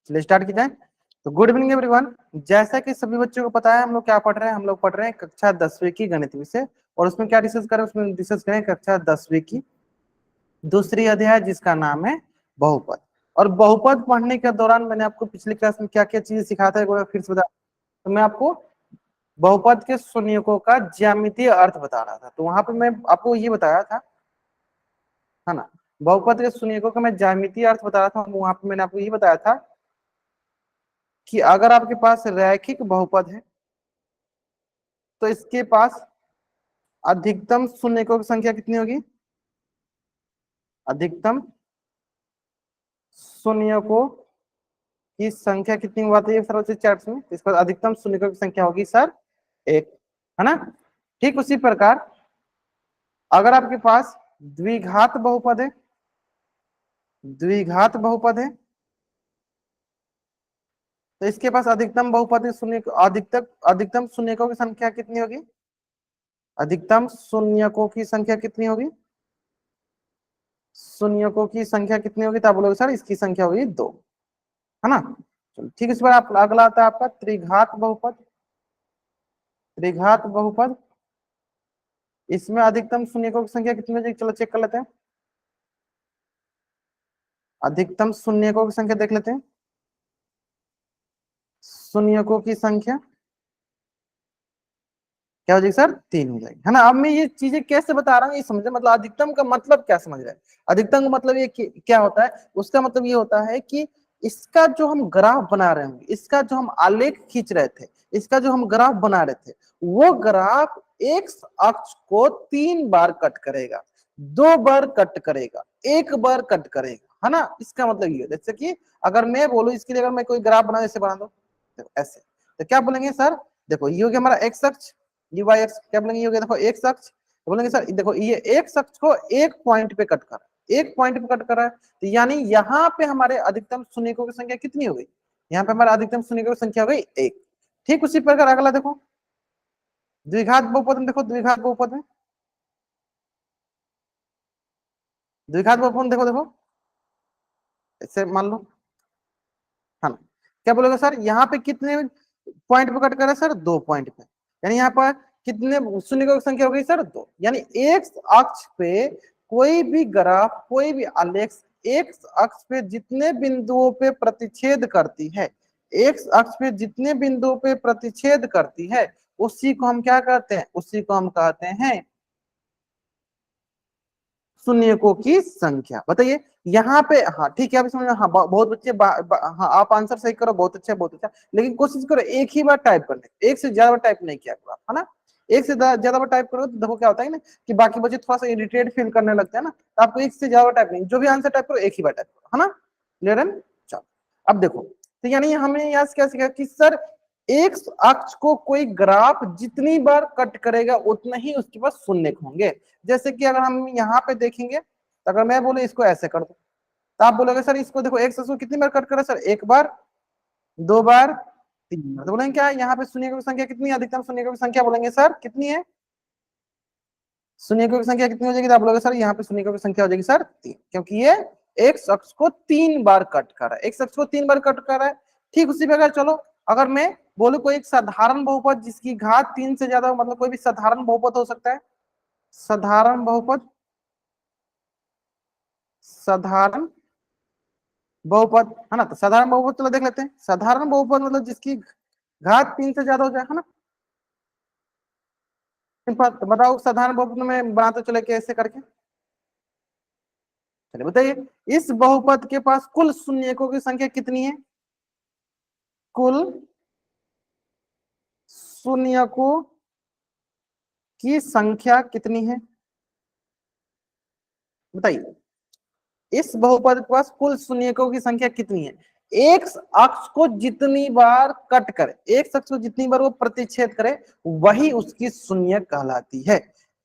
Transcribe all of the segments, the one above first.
चलिए स्टार्ट किया जाए। तो गुड इवनिंग एवरीवन। जैसा कि सभी बच्चों को पता है, हम लोग क्या पढ़ रहे हैं, हम लोग पढ़ रहे हैं कक्षा 10वीं की गणित विषय। और उसमें क्या डिस्कस करें, उसमें डिस्कस करें कक्षा 10वीं की दूसरी अध्याय जिसका नाम है बहुपद। और बहुपद पढ़ने के दौरान मैंने आपको पिछली क्लास में क्या क्या चीजें सिखाया था, एक बार फिर से बता। तो मैं आपको बहुपद के शून्यकों का ज्यामितीय अर्थ बता रहा था। तो वहां पे मैं आपको ये बताया था, है ना, बहुपद के शून्यकों का मैं ज्यामितीय अर्थ बता रहा था। वहां पे मैंने आपको ये बताया था कि अगर आपके पास रैखिक बहुपद है तो इसके पास अधिकतम शून्यकों की संख्या कितनी होगी? अधिकतम शून्यकों की संख्या कितनी हुआ है सर चार्ट में? इसके बाद अधिकतम शून्यकों की संख्या होगी सर 1, है ना। ठीक उसी प्रकार अगर आपके पास द्विघात बहुपद है, द्विघात बहुपद है, तो इसके पास अधिकतम बहुपद शून्य अधिकतम शून्यकों की संख्या कितनी होगी? अधिकतम शून्यकों की संख्या कितनी होगी? शून्यकों की संख्या कितनी होगी? तो आप बोलोगे सर इसकी संख्या होगी 2, है ना। चलो ठीक है, इस बार आप अगला आता है आपका त्रिघात बहुपद। त्रिघात बहुपद, इसमें अधिकतम शून्यकों की संख्या कितनी होगी? चलो चेक कर लेते हैं। अधिकतम शून्यकों की संख्या देख लेते हैं। शून्यकों की संख्या क्या हो जाएगी सर? 3 हो जाएगी, है ना। अब मैं ये चीजें कैसे बता रहा हूँ ये समझे, मतलब अधिकतम का मतलब क्या समझ रहे हैं? अधिकतम का मतलब ये क्या होता है? उसका मतलब ये होता है कि इसका जो हम ग्राफ बना रहे होंगे, इसका जो हम आलेख खींच रहे थे, इसका जो हम ग्राफ बना रहे थे, वो ग्राफ एक्स अक्ष को 3 बार कट करेगा, 2 बार कट करेगा, 1 बार कट करेगा, है ना। इसका मतलब ये, जैसे कि अगर मैं बोलूं इसके लिए, अगर मैं कोई ग्राफ बना, ऐसे बना दो ऐसे, तो क्या बोलेंगे सर? देखो ये हो गया हमारा एक्स अक्ष, dy x, क्या बोलेंगे? ये हो गया देखो एक्स अक्ष। तो बोलेंगे सर देखो ये एक्स अक्ष को एक पॉइंट पे कट कर रहा है, एक पॉइंट पे कट कर रहा है, तो यानी यहाँ पे हमारे अधिकतम शून्यकों की संख्या कितनी हो गई? यहाँ पे हमारा अधिकतम शून्यकों की संख्या हो गई 1। ठीक उसी प्रकार अगला देखो द्विघात बहुपद में, देखो द्विघात बहुपद में, द्विघात बहुपद में देखो, देखो ऐसे मान लो, हाँ क्या बोलेगा सर? यहाँ पे कितने पॉइंट पे कट कर रहा है सर? 2 पॉइंट पे, यानी यहाँ पर कितने शून्य की संख्या हो गई सर? 2। यानी एक अक्ष पे कोई भी ग्राफ, कोई भी आलेख एक अक्ष पे जितने बिंदुओं पे प्रतिच्छेद करती है, एक अक्ष पे जितने बिंदुओं पे प्रतिच्छेद करती है, उसी को हम क्या कहते हैं? उसी को हम कहते हैं शून्यकों की संख्या। बताइए यहाँ पे, हाँ ठीक है, आप समझ, हाँ बहुत बच्चे हाँ आप आंसर सही करो, बहुत अच्छा बहुत अच्छा, लेकिन कोशिश करो एक ही बार टाइप करने, एक से ज्यादा बार टाइप नहीं किया करो, है ना। एक से ज्यादा बार टाइप करो तो देखो क्या होता है ना, कि बाकी बच्चे थोड़ा सा इरिटेट फील करने लगते हैं ना। तो आपको एक से ज्यादा टाइप नहीं, जो भी आंसर टाइप करो एक ही बार टाइप करो, है ना। क्लियर है? चलो अब देखो, तो यानी हमें यहाँ से क्या सीखा कि सर एक अक्ष को कोई ग्राफ जितनी बार कट करेगा उतना ही उसके पास शून्य होंगे। जैसे कि अगर हम यहाँ पे देखेंगे, तो अगर मैं बोलूं इसको ऐसे कर दो, तो आप बोलोगे सर इसको देखो एक अक्ष को कितनी बार कट करा सर? 1 बार, 2 बार, 3 बार। तो बोलेंगे क्या यहाँ पे शून्य की संख्या कितनी है? अधिकतम शून्य की संख्या बोलेंगे सर कितनी है? शून्य की संख्या कितनी हो जाएगी? तो आप बोलोगे सर यहाँ पे शून्य की संख्या हो जाएगी सर 3, क्योंकि ये एक अक्ष को 3 बार कट कर रहा है, एक अक्ष को 3 बार कट कर रहा है। ठीक उसी प्रकार चलो अगर मैं बोलूं कोई एक साधारण बहुपद जिसकी घात 3 से ज्यादा, मतलब कोई भी साधारण बहुपद हो सकता है, साधारण बहुपद, साधारण बहुपद, है ना। तो साधारण बहुपद चलो देख लेते हैं। साधारण बहुपद मतलब जिसकी घात 3 से ज्यादा हो जाए, है ना। तो बताओ साधारण बहुपद में बनाते चले कैसे करके? चलिए बताइए, इस बहुपद के पास कुल शून्यकों की संख्या कितनी है? कुल शून्यकों की संख्या कितनी है? बताइए, इस बहुपद के पास कुल शून्यकों की संख्या कितनी है? एक अक्ष को जितनी बार कट करे, एक अक्ष को जितनी बार वो प्रतिच्छेद करे, वही उसकी शून्य कहलाती है।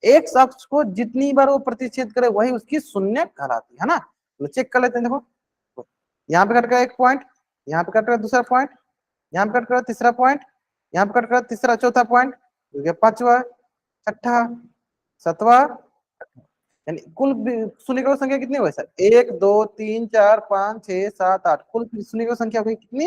एक अक्ष को जितनी बार वो प्रतिच्छेद करे वही उसकी शून्य कहलाती है ना। तो चेक कर लेते हैं, देखो यहाँ पे कट कर एक पॉइंट, यहाँ पे कट कर दूसरा पॉइंट, यहाँ पे कट कर तीसरा पॉइंट, यहाँ पे कट कर तीसरा चौथा पॉइंट, पांचवा, छठा, सातवां, यानी कुल शून्य संख्या कितनी हुई सर? 1 2 3 4 5 6 7 8, कुल शून्य संख्या हुई कितनी?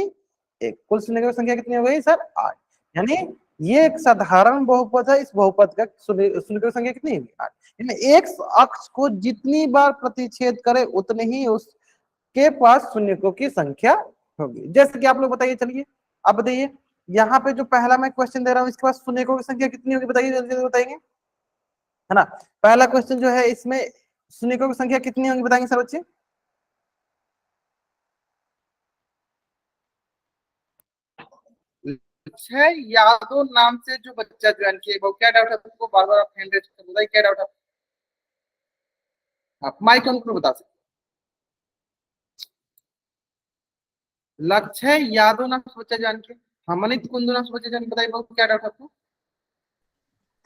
एक। कुल शून्य संख्या कितनी हो गई सर? 8। यानी ये एक साधारण बहुपद है, इस बहुपद का शून्य संख्या कितनी होगी? 8। यानी एक अक्ष को जितनी बार प्रतिच्छेद करे उतने ही उसके पास शून्यकों की संख्या होगी। जैसे कि आप लोग बताइए, चलिए आप बताइए, यहाँ पे जो पहला मैं क्वेश्चन दे रहा हूँ इसके पास शून्यकों की संख्या कितनी होगी? बताइए, जल्दी जल्दी बताएंगे, है ना। पहला क्वेश्चन जो है इसमें शून्यकों की संख्या कितनी होगी बताएंगे सर बच्चे? है यादव नाम से जो बच्चा ज्वाइन किए, वो क्या डाउट है आपको? बार बार आप हैंड रेज कर बताइए, क्या डाउट है आप माइक ऑन करो, बता सकते। लक्ष्य यादव नाम से बच्चा ज्वाइन किए, हाँ मनित कुंदू नाम से बच्चा ज्वाइन, बताइए बाबू क्या डाउट है आपको?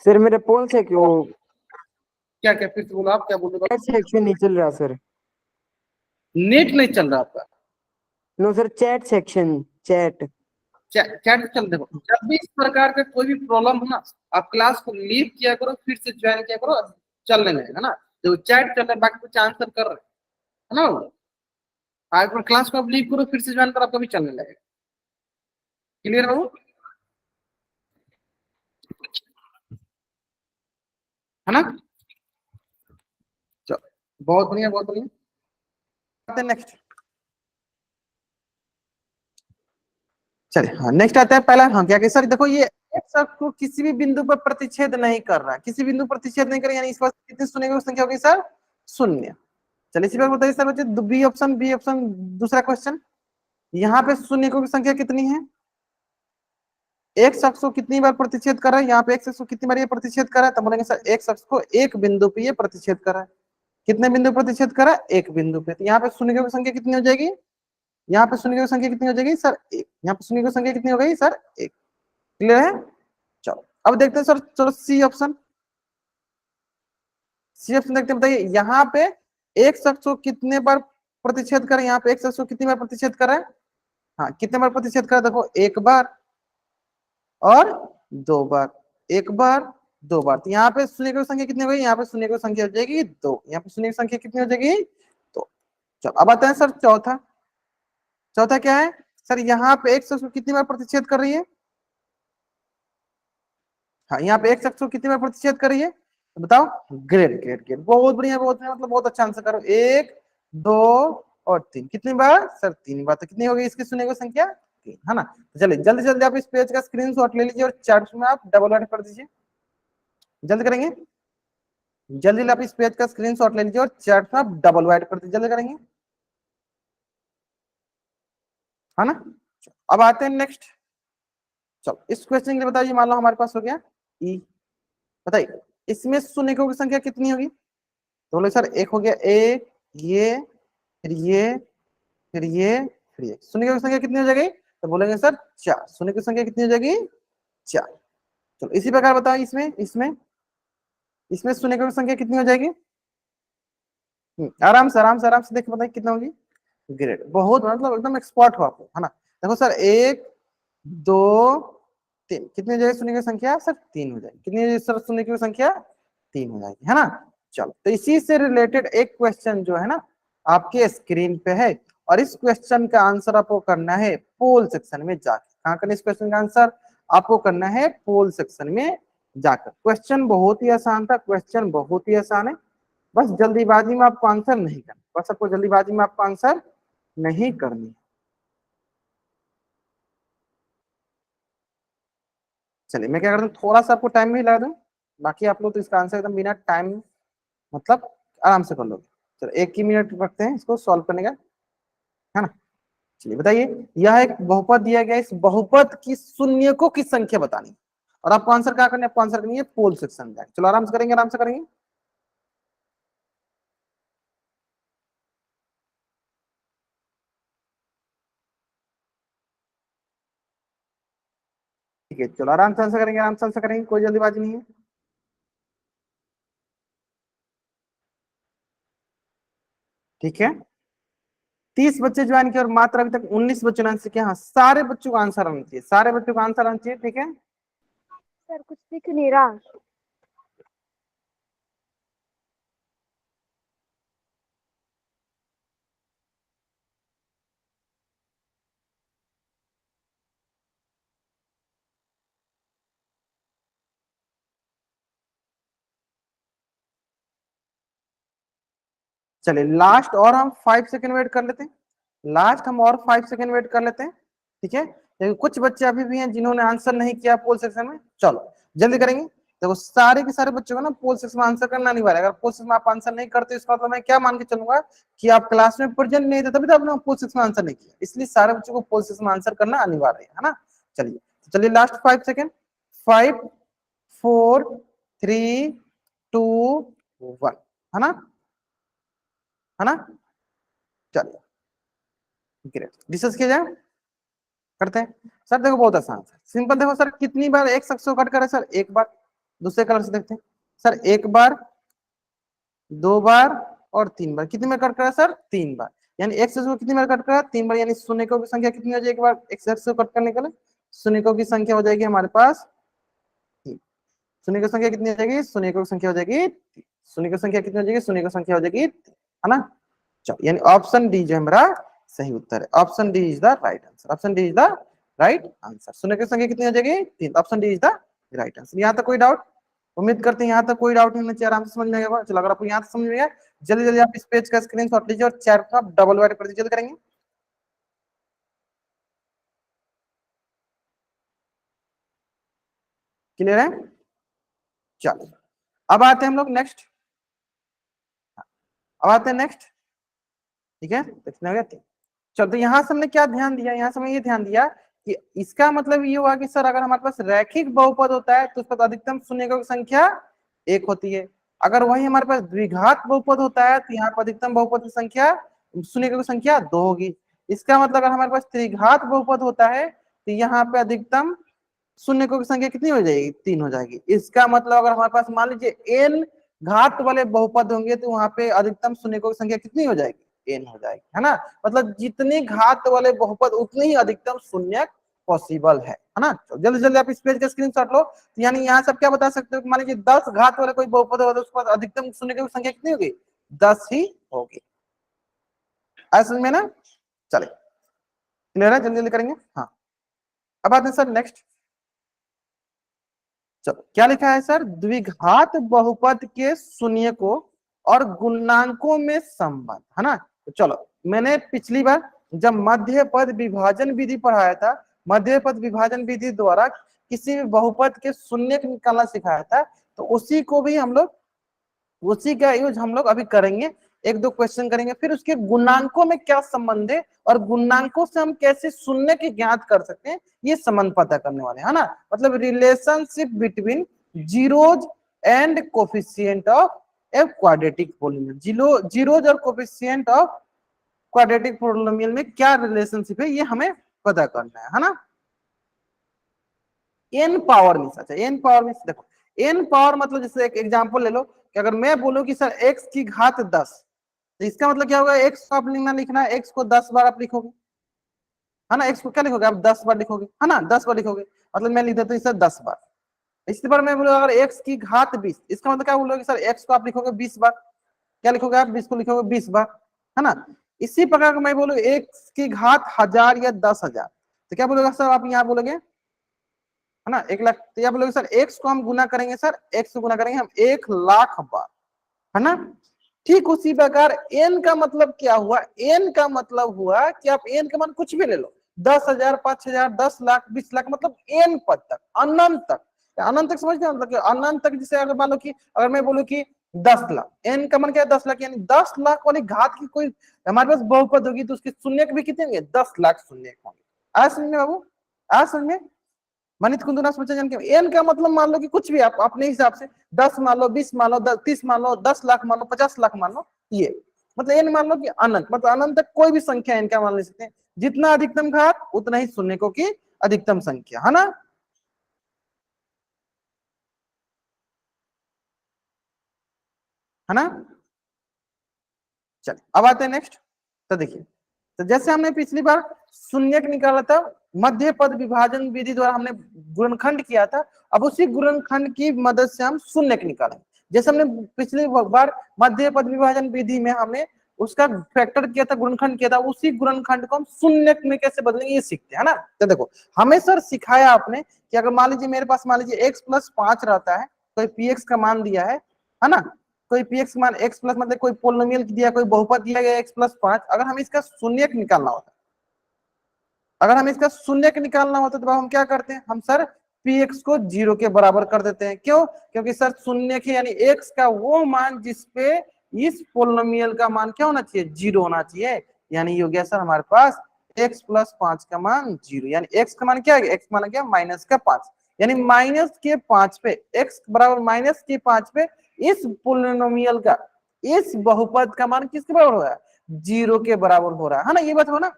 सर मेरा पोल से क्यों क्या क्या फिर से बोलो, आप क्या बोल रहे हो? सेक्शन नहीं चल रहा सर। नेट नहीं चल रहा आपका? No sir, chat section, chat chat चल। देखो, जब भी इस प्रकार का कोई भी प्रॉब्लम हो ना, आप क्लास को लीव किया करो, फिर से ज्वाइन किया करो, चलने लगेगा ना। तो चैट चल रहा है, बाकी कुछ आंसर कर रहे हैं, है ना। एक बार क्लास को आप लीव करो, फिर से ज्वाइन करो, आपका भी चलने लगेगा। क्लियर है वो, है ना। चलो, बहुत बढ़िया बहुत बढ़िया। नेक्स्ट, चलिए हाँ नेक्स्ट आता है पहला। हाँ क्या कि सर देखो, ये एक्स अक्ष को किसी भी बिंदु पर प्रतिच्छेद नहीं कर रहा, किसी बिंदु पर प्रतिच्छेद नहीं कर, यानी इस पास कितनी शून्य संख्या होगी सर? शून्य। चलिए इसी बार बताइए सर बच्चे, बी ऑप्शन दूसरा क्वेश्चन। यहाँ पे शून्य की संख्या कितनी है? एक शख्स को कितनी बार प्रतिच्छेद कर रहा है? यहाँ पे एक शख्स को कितनी बार ये प्रतिच्छेद कर रहा है? तो बोलेंगे सर एक शख्स को एक बिंदु पे ये प्रतिच्छेद कर रहा है। कितने बिंदु प्रतिच्छेद कर रहा है? एक बिंदु पे। तो यहाँ पे शून्य की संख्या कितनी हो जाएगी? यहाँ पे शून्य की संख्या कितनी हो जाएगी सर? एक। यहाँ पे शून्य की संख्या कितनी हो गई सर? एक। क्लियर है? चलो अब देखते हैं सर, चलो सी ऑप्शन। सी ऑप्शन देखते हैं, बताइए यहाँ पे एक शख्स को कितने बार प्रतिच्छेद करें? यहाँ पे एक शख्स को कितनी बार प्रतिच्छेद करें? हाँ कितने बार प्रतिच्छेद करें? देखो एक बार और दो बार, एक बार दो बार। तो यहाँ पे शून्य की संख्या कितनी हो गई? यहाँ पे शून्य की संख्या हो जाएगी दो। यहाँ पे शून्य की संख्या कितनी हो जाएगी? दो। चलो अब आते हैं सर चौथा। चौथा क्या है सर? यहाँ पे एक शख्स को कितनी बार प्रतिच्छेद कर रही है? हाँ यहाँ पे एक शख्स को कितनी बार प्रतिच्छेद कर रही है? तो बताओ। ग्रेट ग्रेट ग्रेट, बहुत बढ़िया बहुत बढ़िया, मतलब बहुत अच्छा आंसर करो। एक, दो और तीन। कितनी बार सर? तीन बार। तो कितनी हो गई इसकी शून्य की संख्या? तीन, है ना। तो चलिए जल्दी जल्दी आप इस पेज का स्क्रीनशॉट ले लीजिए और चार्ट में आप डबल ऐड कर दीजिए। जल्दी करेंगे, जल्दी आप इस पेज का स्क्रीनशॉट ले लीजिए और चार्ट में आप डबल ऐड कर दीजिए। जल्दी करेंगे, है ना। अब आते हैं नेक्स्ट। चलो इस क्वेश्चन के लिए बताइए, मान लो हमारे पास हो गया ई। बताइए इसमें शून्यकों की संख्या कितनी होगी? तो बोले सर एक हो गया, एक, ये, फिर ये, फिर ये, फिर ये। शून्य की संख्या कितनी हो जाएगी? तो बोलेंगे सर चार। शून्य की संख्या कितनी हो जाएगी? चार। चलो इसी प्रकार बताओ, इसमें इसमें इसमें शून्य की संख्या कितनी हो जाएगी? आराम से देख बताइए कितना होगी। ग्रेट, बहुत मतलब एकदम एक्सपर्ट हो आप, है ना। देखो सर एक, दो, तीन। कितनी हो जाएगी शून्य की संख्या सर? तीन हो जाएगी। कितनी हो जाएगी सर शून्य की संख्या? तीन हो जाएगी, है ना। चलो तो इसी से रिलेटेड एक क्वेश्चन जो है ना आपके स्क्रीन पे है, और इस क्वेश्चन का आंसर आपको करना है पोल सेक्शन में जाकर। कहाँ करना इस क्वेश्चन का आंसर? आपको करना है पोल सेक्शन में जाकर। क्वेश्चन बहुत ही आसान था, क्वेश्चन बहुत ही आसान है। बस जल्दीबाजी में आपको आंसर नहीं करना, बस आपको जल्दीबाजी में आपको आंसर नहीं करनी। चलिए मैं क्या करता हूँ, थोड़ा सा आपको टाइम भी लगा दूं, बाकी आप लोग तो इसका आंसर एकदम बिना टाइम मतलब आराम से कर लोगे। चलो एक ही मिनट रखते हैं इसको सॉल्व करने का, है ना। चलिए बताइए, यह एक बहुपद दिया गया, इस बहुपद की शून्यकों की संख्या बतानी, और आपको आंसर क्या करना है? आपको आंसर करनी है पोल सेक्शन में। चलो आराम से करेंगे, आराम से करेंगे। ठीक है चलो आराम से आंसर करेंगे, आराम से आंसर करेंगे, कोई जल्दीबाजी नहीं है। ठीक है, 30 बच्चे ज्वाइन किए और मात्र अभी तक 19 बच्चों ने आंसर किया। हाँ सारे बच्चों को आंसर आना चाहिए, सारे बच्चों को आंसर आना चाहिए। ठीक है सर कुछ दिख नहीं रहा। चलिए लास्ट और हम 5 सेकंड वेट कर लेते हैं, लास्ट हम और 5 सेकंड वेट कर लेते हैं, ठीक है। लेकिन कुछ बच्चे अभी भी हैं जिन्होंने आंसर नहीं किया पोल सेक्शन में, चलो जल्दी करेंगे। देखो सारे के सारे बच्चों को ना पोल सेक्शन में आंसर करना अनिवार्य है। अगर पोल सेक्शन में आप आंसर नहीं करते इसका मतलब मैं क्या मान के चलूंगा कि आप क्लास में प्रेजेंट नहीं थे, तभी तो आपने पोल सेक्शन में आंसर नहीं किया। इसलिए सारे बच्चों को पोल सेक्शन में आंसर करना अनिवार्य है ना। चलिए चलिए लास्ट 5 सेकंड, 5 4 3 2 1, है ना, है ना। चलिए ग्रेट, डिस्कस किया जाए, करते हैं। सर देखो बहुत आसान है, सिंपल। देखो सर कितनी बार एक शख्स को कट करे सर, एक बार। दूसरे कलर से देखते हैं सर, एक बार, 2 बार और 3 बार। कितनी बार कट करा सर, 3 बार। यानी एक शख्स को कितनी बार कट करा, 3 बार। यानी शून्यकों की संख्या कितनी हो जाएगी एक बार एक शख्स को कट करने के लिए, शून्यकों की संख्या हो जाएगी हमारे पास 3। शून्य की संख्या कितनी हो जाएगी, शून्यकों की संख्या हो जाएगी 3। शून्य की संख्या कितनी हो जाएगी, शून्य की संख्या हो जाएगी 3, है ना। चलो यानी ऑप्शन डी जो हमारा सही उत्तर है, option D is the right answer, option D is the right answer. शून्य की संख्या कितनी हो जाएगी, 3, option D is the right answer. यहाँ तक कोई डाउट, उम्मीद करते हैं यहाँ तक कोई डाउट नहीं होना चाहिए, आराम से समझ में आएगा। चलो अगर आपको यहाँ तक समझ में आया, जल्दी जल्दी आप इस पेज का स्क्रीनशॉट लीजिए और चैट को आप डबल वाइड कर दीजिए, जल्दी करेंगे। क्लियर है, चलो अब आते हैं हम लोग नेक्स्ट, अब आते हैं नेक्स्ट, ठीक है। देखने हो गया, चलो। तो यहाँ से हमने क्या ध्यान दिया, यहाँ से हमने ये ध्यान दिया कि इसका मतलब ये हुआ कि सर अगर हमारे पास रैखिक बहुपद होता है तो उस पर अधिकतम शून्यकों की संख्या 1 होती है। अगर वही हमारे पास द्विघात बहुपद होता है तो यहाँ पर अधिकतम बहुपद की संख्या, शून्यकों की संख्या 2 होगी। इसका मतलब अगर हमारे पास त्रिघात बहुपद होता है तो यहाँ पे अधिकतम शून्यकों की संख्या कितनी हो जाएगी, 3 हो जाएगी। इसका मतलब अगर हमारे पास मान लीजिए n घात वाले बहुपद होंगे तो वहां पे अधिकतम शून्यकों की संख्या कितनी हो जाएगी, n हो जाएगी, है ना। मतलब जितने घात वाले बहुपद उतने ही अधिकतम शून्यक पॉसिबल है ना। तो जल्दी जल्दी आप इस पेज का स्क्रीनशॉट लो। तो यानी यहाँ से आप क्या बता सकते हो कि मान लीजिए 10 घात वाले कोई बहुपद होगा तो उसके बाद अधिकतम शून्यकों की संख्या कितनी होगी, 10 ही होगी। समझ में ना, चले क्लियर है, जल्दी जल्दी करेंगे। हाँ अब आते हैं सर नेक्स्ट, चलो क्या लिखा है सर, द्विघात बहुपद के शून्यकों और गुणांकों में संबंध, है ना। तो चलो मैंने पिछली बार जब मध्य पद विभाजन विधि पढ़ाया था, मध्य पद विभाजन विधि द्वारा किसी भी बहुपद के शून्यक निकालना सिखाया था, तो उसी को भी हम लोग, उसी का यूज हम लोग अभी करेंगे। एक दो क्वेश्चन करेंगे, फिर उसके गुणांकों में क्या संबंध है और गुणांकों से हम कैसे शून्य की ज्ञात कर सकते हैं, ये संबंध पता करने वाले हैं ना। मतलब relationship between zeros and coefficient of a quadratic polynomial. Zeros और कोफिशिएंट ऑफ क्वाड्रेटिक पोलिनोमियल में क्या रिलेशनशिप है, ये हमें पता करना है ना। एन पावर में, अच्छा एन पावर में देखो, एन पावर मतलब जैसे एक एग्जांपल ले लो कि अगर मैं बोलूं कि सर x की घात 10, तो इसका मतलब क्या होगा, x को आप लिखना है, x को 10 बार आप लिखोगे, है ना। x को क्या लिखोगे आप, 10 बार लिखोगे, है ना, 10 बार लिखोगे। मतलब मैं लिख देता हूँ सर 10 बार। इसी बार मैं बोलूँ अगर x की घात 20, इसका मतलब क्या बोलोगे सर, x को आप लिखोगे 20 बार, क्या लिखोगे आप, 20 को लिखोगे 20 बार, है ना। इसी प्रकार का मैं बोलूँ x की घात 1000 या 10,000, तो क्या बोलोगे सर आप यहाँ बोलोगे, है ना, 1 लाख। तो यहाँ बोलोगे सर x को हम गुना करेंगे, सर x को गुना करेंगे हम 1,00,000 बार, है ना। ठीक उसी प्रकार n का मतलब क्या हुआ, n का मतलब हुआ कि आप n का मान कुछ भी ले लो, 10,000, 5,000, 10 लाख, 20 लाख, मतलब n पद तक, अनंत तक। अनंत तक समझते हैं, मतलब अनंत तक। जैसे अगर मान लो कि अगर मैं बोलूं कि 10 लाख, n का मान क्या है 10 लाख, यानी 10 लाख वाली घात की कोई हमारे पास बहुपद होगी तो उसके शून्यक भी कितने होंगे, 10 लाख शून्यक होंगे। आज समझ में बाबू, आज समझ में। मानित कुंदना सोचा जान के एन का मतलब मान लो कि कुछ भी आप अपने हिसाब से 10 मान लो, 20 मान लो, 30 मान लो, 10 लाख मान लो, 50 लाख मान लो, ये मतलब एन मान लो कि अनंत, मतलब अनंत तक कोई भी संख्या एन का मान ले सकते हैं। जितना अधिकतम घात उतना ही शून्यकों की अधिकतम संख्या, है ना। है ना, चलिए अब आते हैं नेक्स्ट। तो देखिए, तो जैसे हमने पिछली बार शून्यक निकाला था, मध्य पद विभाजन विधि द्वारा हमने गुणनखंड किया था, अब उसी गुणनखंड की मदद से हम शून्यक निकालेंगे। जैसे हमने पिछली बार मध्य पद विभाजन विधि में हमने उसका फैक्टर किया था, गुणनखंड किया था, उसी गुणनखंड को हम शून्यक में कैसे बदलेंगे ये सीखते हैं, है ना। तो देखो हमें सर सिखाया आपने कि अगर मान लीजिए मेरे पास मान लीजिए x + 5 रहता है, तो px का मान दिया है ना। कोई पी एक्स मान एक्स प्लस मतलब कोई पोलिनोमियल दिया, कोई बहुपद दिया गया एक्स प्लस 5, अगर हम इसका शून्यक निकालना होता, अगर हम इसका शून्यक निकालना होता तो हम क्या करते हैं, हम सर पी एक्स को 0 के बराबर कर देते हैं। क्यों? क्योंकि सर शून्यक है यानी एक्स का वो मान जिसपे इस पोलिनोमियल का मान क्या होना चाहिए, 0 होना चाहिए। यानी ये हो गया सर हमारे पास एक्स प्लस 5 का मान 0, यानी एक्स का मान क्या है, एक्स मान क्या माइनस का 5, यानी माइनस के 5 पे एक्स बराबर माइनस के 5 पे इस पोलिनोमियल का, इस बहुपद का मान किसके बराबर हो रहा है, 0 के बराबर हो रहा है ना। ये बात हो ना।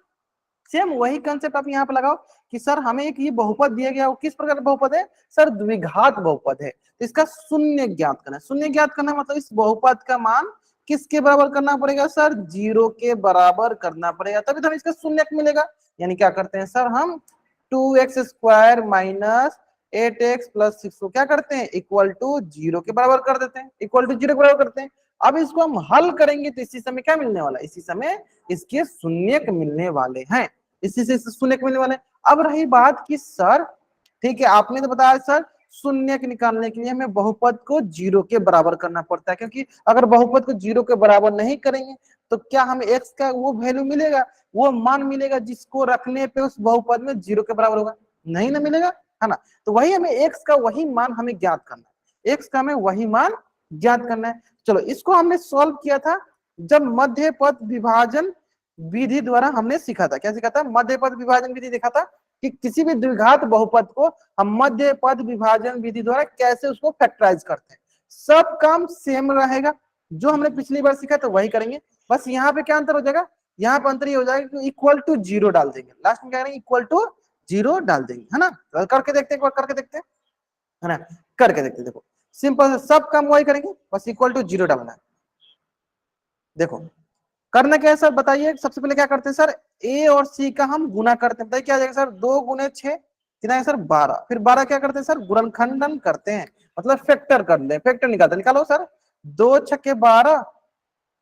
सेम वही कंसेप्ट आप यहाँ पे लगाओ कि सर हमें एक ये बहुपद दिया गया, वो किस प्रकार का बहुपद है सर, द्विघात बहुपद है, तो इसका शून्य ज्ञात करना है। शून्य ज्ञात करना मतलब इस बहुपद का मान किसके बराबर करना पड़ेगा सर, 0 के बराबर करना पड़ेगा, तभी तो हमें इसका शून्यक मिलेगा। यानी क्या करते हैं सर, हम 2x² माइनस 8x प्लस 6 को क्या करते हैं, इक्वल टू 0 के बराबर कर देते हैं, इक्वल टू 0 के बराबर करते हैं। अब इसको हम हल करेंगे तो इसी समय क्या मिलने वाला है, इसी समय इसके शून्यक मिलने वाले हैं, इसी से शून्यक मिलने वाले हैं। अब रही बात कि सर ठीक है, आपने तो बताया सर शून्यक निकालने के लिए हमें बहुपद को 0 के बराबर करना पड़ता है, क्योंकि अगर बहुपद को 0 के बराबर नहीं करेंगे तो क्या हमें x का वो वैल्यू मिलेगा, वो मान मिलेगा जिसको रखने पे उस बहुपद में 0 के बराबर होगा, नहीं ना मिलेगा, है ना। तो वही हमें x का वही मान हमें ज्ञात करना है, x का हमें वही मान ज्ञात करना है। चलो इसको हमने सॉल्व किया था जब मध्य पद विभाजन विधि द्वारा हमने सीखा था। क्या सीखा था, मध्य पद विभाजन विधि देखा था कि किसी भी द्विघात बहुपद को हम मध्य पद विभाजन विधि द्वारा कैसे उसको फैक्टराइज करते हैं। सब काम सेम रहेगा, जो हमने पिछली बार सीखा था वही करेंगे, बस यहाँ पे क्या अंतर हो जाएगा, यहाँ पे अंतर ये हो जाएगा कि इक्वल टू 0 डाल देंगे, लास्ट में क्या करेंगे, इक्वल टू 0 डाल देंगे, है ना। करके देखते हैं, एक बार करके देखते हैं, है ना, करके देखते हैं। देखो सिंपल, सब काम वही करेंगे, बस इक्वल टू 0 डालना है। देखो करना क्या है सर बताइए, सबसे पहले क्या करते हैं सर, ए और सी का हम गुना करते हैं, बताइए क्या आ जाएगा सर, 2 गुने 6 कितना है सर 12, फिर 12 क्या करते हैं सर, गुणनखंडन करते हैं, मतलब फैक्टर कर ले, फैक्टर निकालते हैं, निकालो सर, 2 छक्के 12,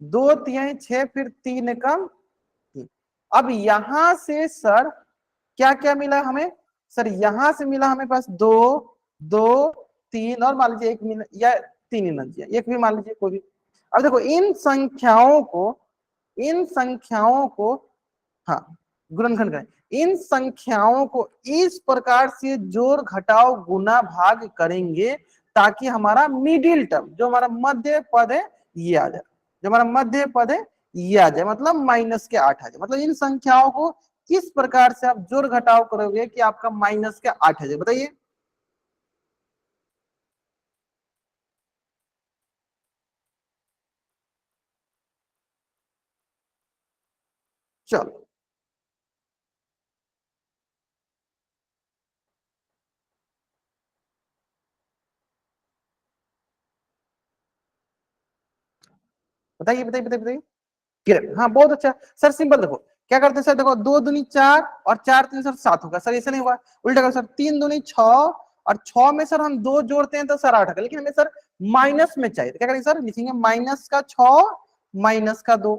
2 तिहाई 6, फिर 3 कम 3। अब यहां से सर क्या क्या मिला हमें सर, यहां से मिला हमें पास 2 2 3 और मान लीजिए 1 मिला या 3 ही मान लीजिए, 1 भी मान लीजिए कोई भी। अब देखो इन संख्याओं को हाँ गुणनखंड करें, इन संख्याओं को इस प्रकार से जोड़ घटाव गुना भाग करेंगे ताकि हमारा मिडिल टर्म, जो हमारा मध्य पद है ये आ जाए, जो हमारा मध्य पद है ये आ जाए, मतलब माइनस के 8 आ जाए। मतलब इन संख्याओं को किस प्रकार से आप जोड़ घटाव करोगे कि आपका माइनस के 8 आ जाए, बताइए। चलो बताइए बताइए बताइए बताइए। क्लियर, हाँ बहुत अच्छा सर, सिंपल देखो क्या करते हैं सर, देखो 2 दूनी 4 और 4 3 सर 7 होगा सर, ऐसे नहीं हुआ, उल्टा करो सर, 3 दूनी 6 और 6 में सर हम 2 जोड़ते हैं तो सर 8 होगा, लेकिन हमें सर माइनस में चाहिए, तो क्या करेंगे सर, लिखेंगे माइनस का 6 माइनस का 2,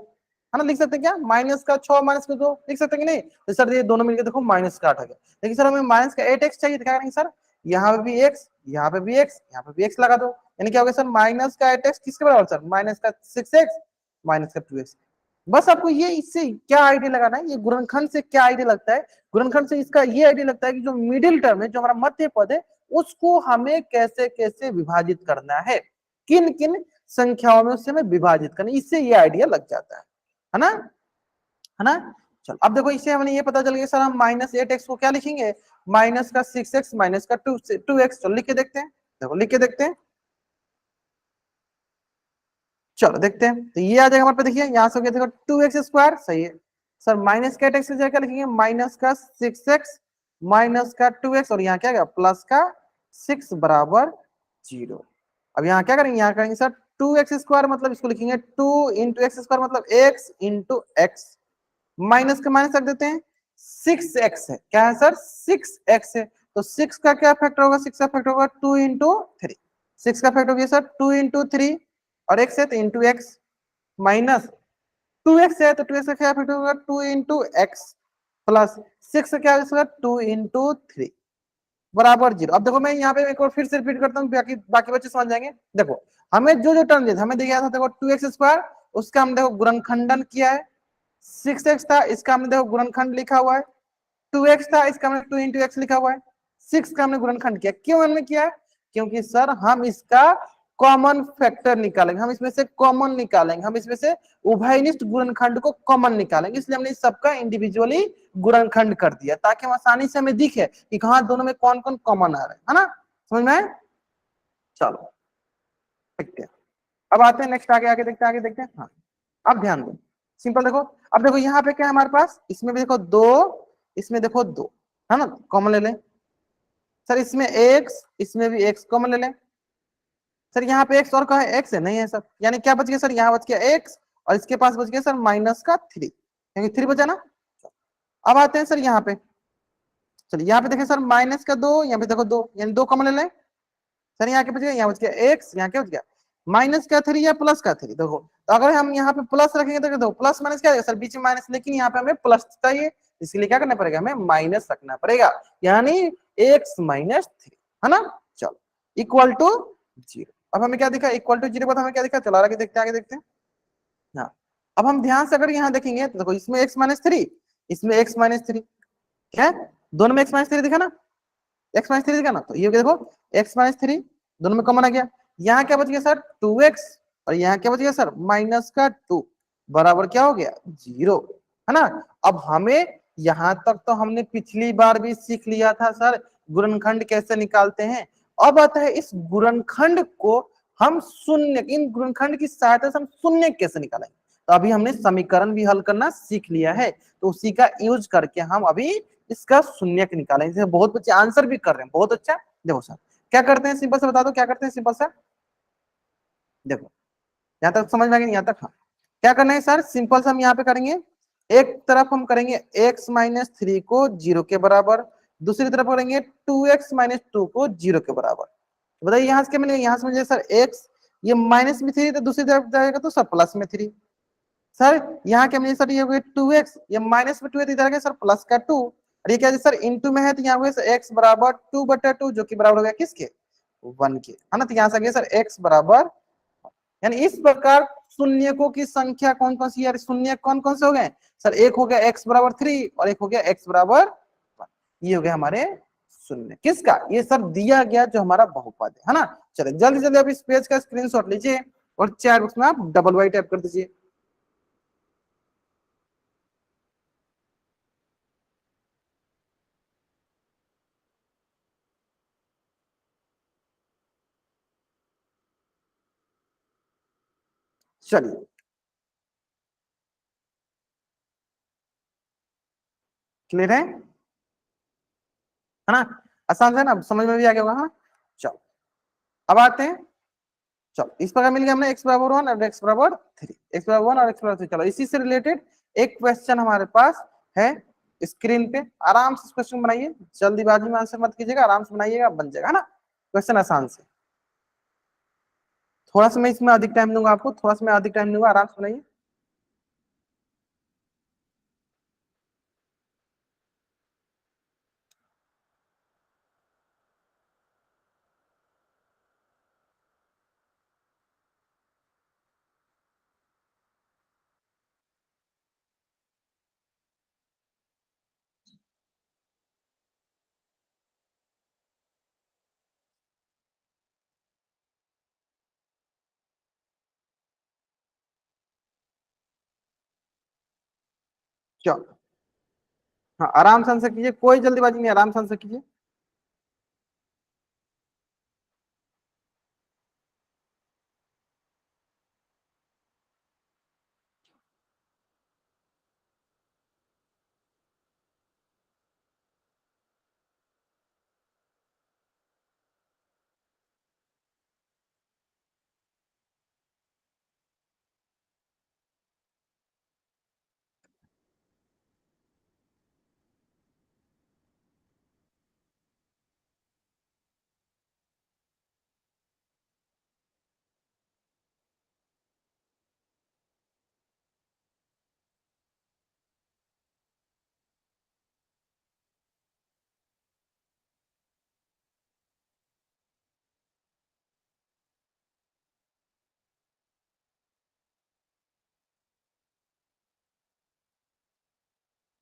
है ना, लिख सकते हैं क्या, माइनस का 6 माइनस का 2 लिख सकते हैं कि नहीं, तो सर ये दोनों मिलकर देखो माइनस का 8 आ गया, लेकिन सर हमें माइनस का 8x चाहिए, तो क्या करेंगे सर, यहाँ पे भी x, यहाँ पे भी x, यहाँ पे भी x लगा दो, यानी क्या हो गया सर, माइनस का 8x किसके बराबर सर, माइनस का 6x माइनस का 2x। बस आपको ये इससे क्या आइडिया लगाना है, ये गुणनखंड से क्या आइडिया लगता है, गुणनखंड से इसका ये आइडिया लगता है कि जो मिडिल टर्म है, जो हमारा मध्य पद है, उसको हमें कैसे कैसे विभाजित करना है, किन किन संख्याओं में उससे हमें विभाजित करना है, इससे ये आइडिया लग जाता है ना, है ना। चलो अब देखो इससे हमें ये पता चल गया सर, हम माइनस 8x को क्या लिखेंगे, माइनस का 6x माइनस का 2x। चलो लिख के देखते हैं, देखो लिख के देखते हैं, चलो देखते हैं, तो ये आ जाएगा हमारे पे, देखिए यहाँ से हो गया देखो 2x² सही है सर, माइनस का 8x की जगह क्या लिखेंगे, माइनस का 6x माइनस का 2x, और यहाँ क्या गया प्लस का 6 बराबर 0। अब यहाँ क्या करेंगे, यहाँ करेंगे सर 2x² मतलब इसको लिखेंगे 2 इंटू x² मतलब x इंटू एक्स, माइनस का माइनस रख देते हैं, 6x है, क्या है सर 6x है, तो 6 का क्या फैक्टर होगा, 6 का फैक्टर होगा 2 इंटू 3, 6 का फैक्टर हो गया सर 2 इंटू 3 और x है तो इंटू एक्स, माइनस 2x है तो 2x का क्या फैक्टर होगा 2 इंटू एक्स, प्लस 6 का क्या होगा 2 इंटू 3, बराबर 0। अब देखो मैं यहाँ पे एक और फिर से रिपीट करता हूँ, बाकी बाकी बच्चे समझ जाएंगे। देखो हमें जो जो टर्म दिया था, हमें दिया था देखो 2x², उसका हमने देखो गुणनखंडन किया है। 6x था, इसका हमने देखो गुणनखंड लिखा हुआ है। 2x था, इसका हमने 2 × x लिखा हुआ है। 6 का हमने गुणनखंड किया। क्यों हमने किया है? क्योंकि सर हम इसका कॉमन फैक्टर निकालेंगे, हम इसमें से कॉमन निकालेंगे, हम इसमें से उभयनिष्ठ गुणनखंड को कॉमन निकालेंगे, इसलिए हमने सबका इंडिविजुअली गुणनखंड कर दिया, ताकि हम आसानी से हमें दिखे कि कहा दोनों में कौन कौन कॉमन आ रहे हैं, है ना? समझ में आए? चलो देखते हैं। अब आते हैं नेक्स्ट, आगे आगे देखते हैं, आगे देखते हैं। हाँ अब ध्यान दो, सिंपल देखो। अब देखो यहाँ पे क्या है हमारे पास, इसमें भी देखो 2, इसमें देखो 2, है ना? कॉमन ले लें सर, इसमें x, इसमें भी x कॉमन ले लें सर। यहाँ पे x और कहा है, x है नहीं है सर, यानी क्या बच गया सर, यहाँ बच गया x, और इसके पास बच गया सर -3, क्योंकि 3 बचा ना। अब आते हैं सर यहाँ पे, चलिए यहाँ पे देखें सर -2, यहाँ पे देखो 2, यानी 2 कॉमन ले लें सर। यहाँ क्या बच गया, यहाँ बच गया x, यहाँ क्या बच गया -3 या +3। देखो तो अगर हम यहाँ पे प्लस रखेंगे तो देखो प्लस माइनस क्या है सर, बीच में माइनस, लेकिन यहाँ पे हमें प्लस चाहिए, इसके लिए क्या करना पड़ेगा, हमें माइनस रखना पड़ेगा, यानी x -3, है ना? चलो इक्वल टू 0। अब हमें क्या दिखा, इक्वल टू 0 बाद हमें क्या दिखा, चलो आगे देखते हैं, आगे देखते हैं। हाँ अब हम ध्यान से अगर यहाँ देखेंगे तो देखो इसमें x-3, इसमें x-3, क्या है? दोनों में x-3 दिखा ना, x-3 दिखा ना, तो ये देखो x-3 दोनों में कॉमन आ गया। यहाँ क्या बच गया सर 2x, और यहाँ क्या बच गया सर -2, बराबर क्या हो गया 0, है ना? अब हमें यहाँ तक तो हमने पिछली बार भी सीख लिया था सर, गुणनखंड कैसे निकालते हैं। अब आता है इस गुणनखंड को हम शून्य, इन गुणनखंड की सहायता से हम शून्य कैसे निकालेंगे। तो अभी हमने समीकरण भी हल करना सीख लिया है, तो उसी का यूज करके हम अभी इसका शून्यक निकालेंगे। जैसे बहुत बच्चे आंसर भी कर रहे हैं, बहुत अच्छा। देखो सर क्या करते हैं, सिंपल से बता दो क्या करते हैं, सिंपल सा देखो, यहाँ तक समझ में आ गया, यहाँ तक? हाँ क्या करना है सर, सिंपल से हम यहाँ पे करेंगे, एक तरफ हम करेंगे x-3 को 0 के बराबर, दूसरी तरफ करेंगे 2x-2 को 0 के बराबर। तो बताइए यहाँ से क्या मिलेगा, यहाँ से मिलेगा सर x, ये -3 तो दूसरी तरफ जाएगा तो सर +3 सर। यहाँ क्या मिलेगा सर, ये हो गया 2x, ये माइनस में 2 है तो इधर गया सर +2, और ये क्या है सर इंटू में है, तो यहाँ हो गया सर x बराबर 2/2, जो कि बराबर हो गया किसके, 1 के, है ना? तो यहाँ से आ गया सर x बराबर, यानी इस प्रकार शून्यकों की संख्या कौन कौन सी है, शून्य कौन कौन से हो गए सर, एक हो गया x बराबर 3 और एक हो गया x बराबर 1, ये हो गया हमारे शून्य किसका, ये सब दिया गया जो हमारा बहुपद है ना? चलिए जल्दी जल्दी आप इस पेज का स्क्रीनशॉट लीजिए और चैट बॉक्स में आप डबल वाई टाइप कर दीजिए। चलिए क्लियर है ना? आसान है ना, समझ में भी आ गया होगा, हाँ? चलो अब आते हैं, चलो इस प्रकार मिल गया हमने x बराबर 1 और x बराबर 3, x बराबर 1 और x बराबर 3। चलो इसी से रिलेटेड एक क्वेश्चन हमारे पास है स्क्रीन पे, आराम से क्वेश्चन बनाइए, जल्दीबाजी में आंसर मत कीजिएगा, आराम से बनाइएगा, बन जाएगा ना क्वेश्चन आसान से। थोड़ा सा मैं इसमें अधिक टाइम दूंगा आपको, थोड़ा सा मैं अधिक टाइम दूंगा, आराम से बनाइए। चलो हाँ आराम से आंसर कीजिए, कोई जल्दीबाजी नहीं, आराम से आंसर कीजिए।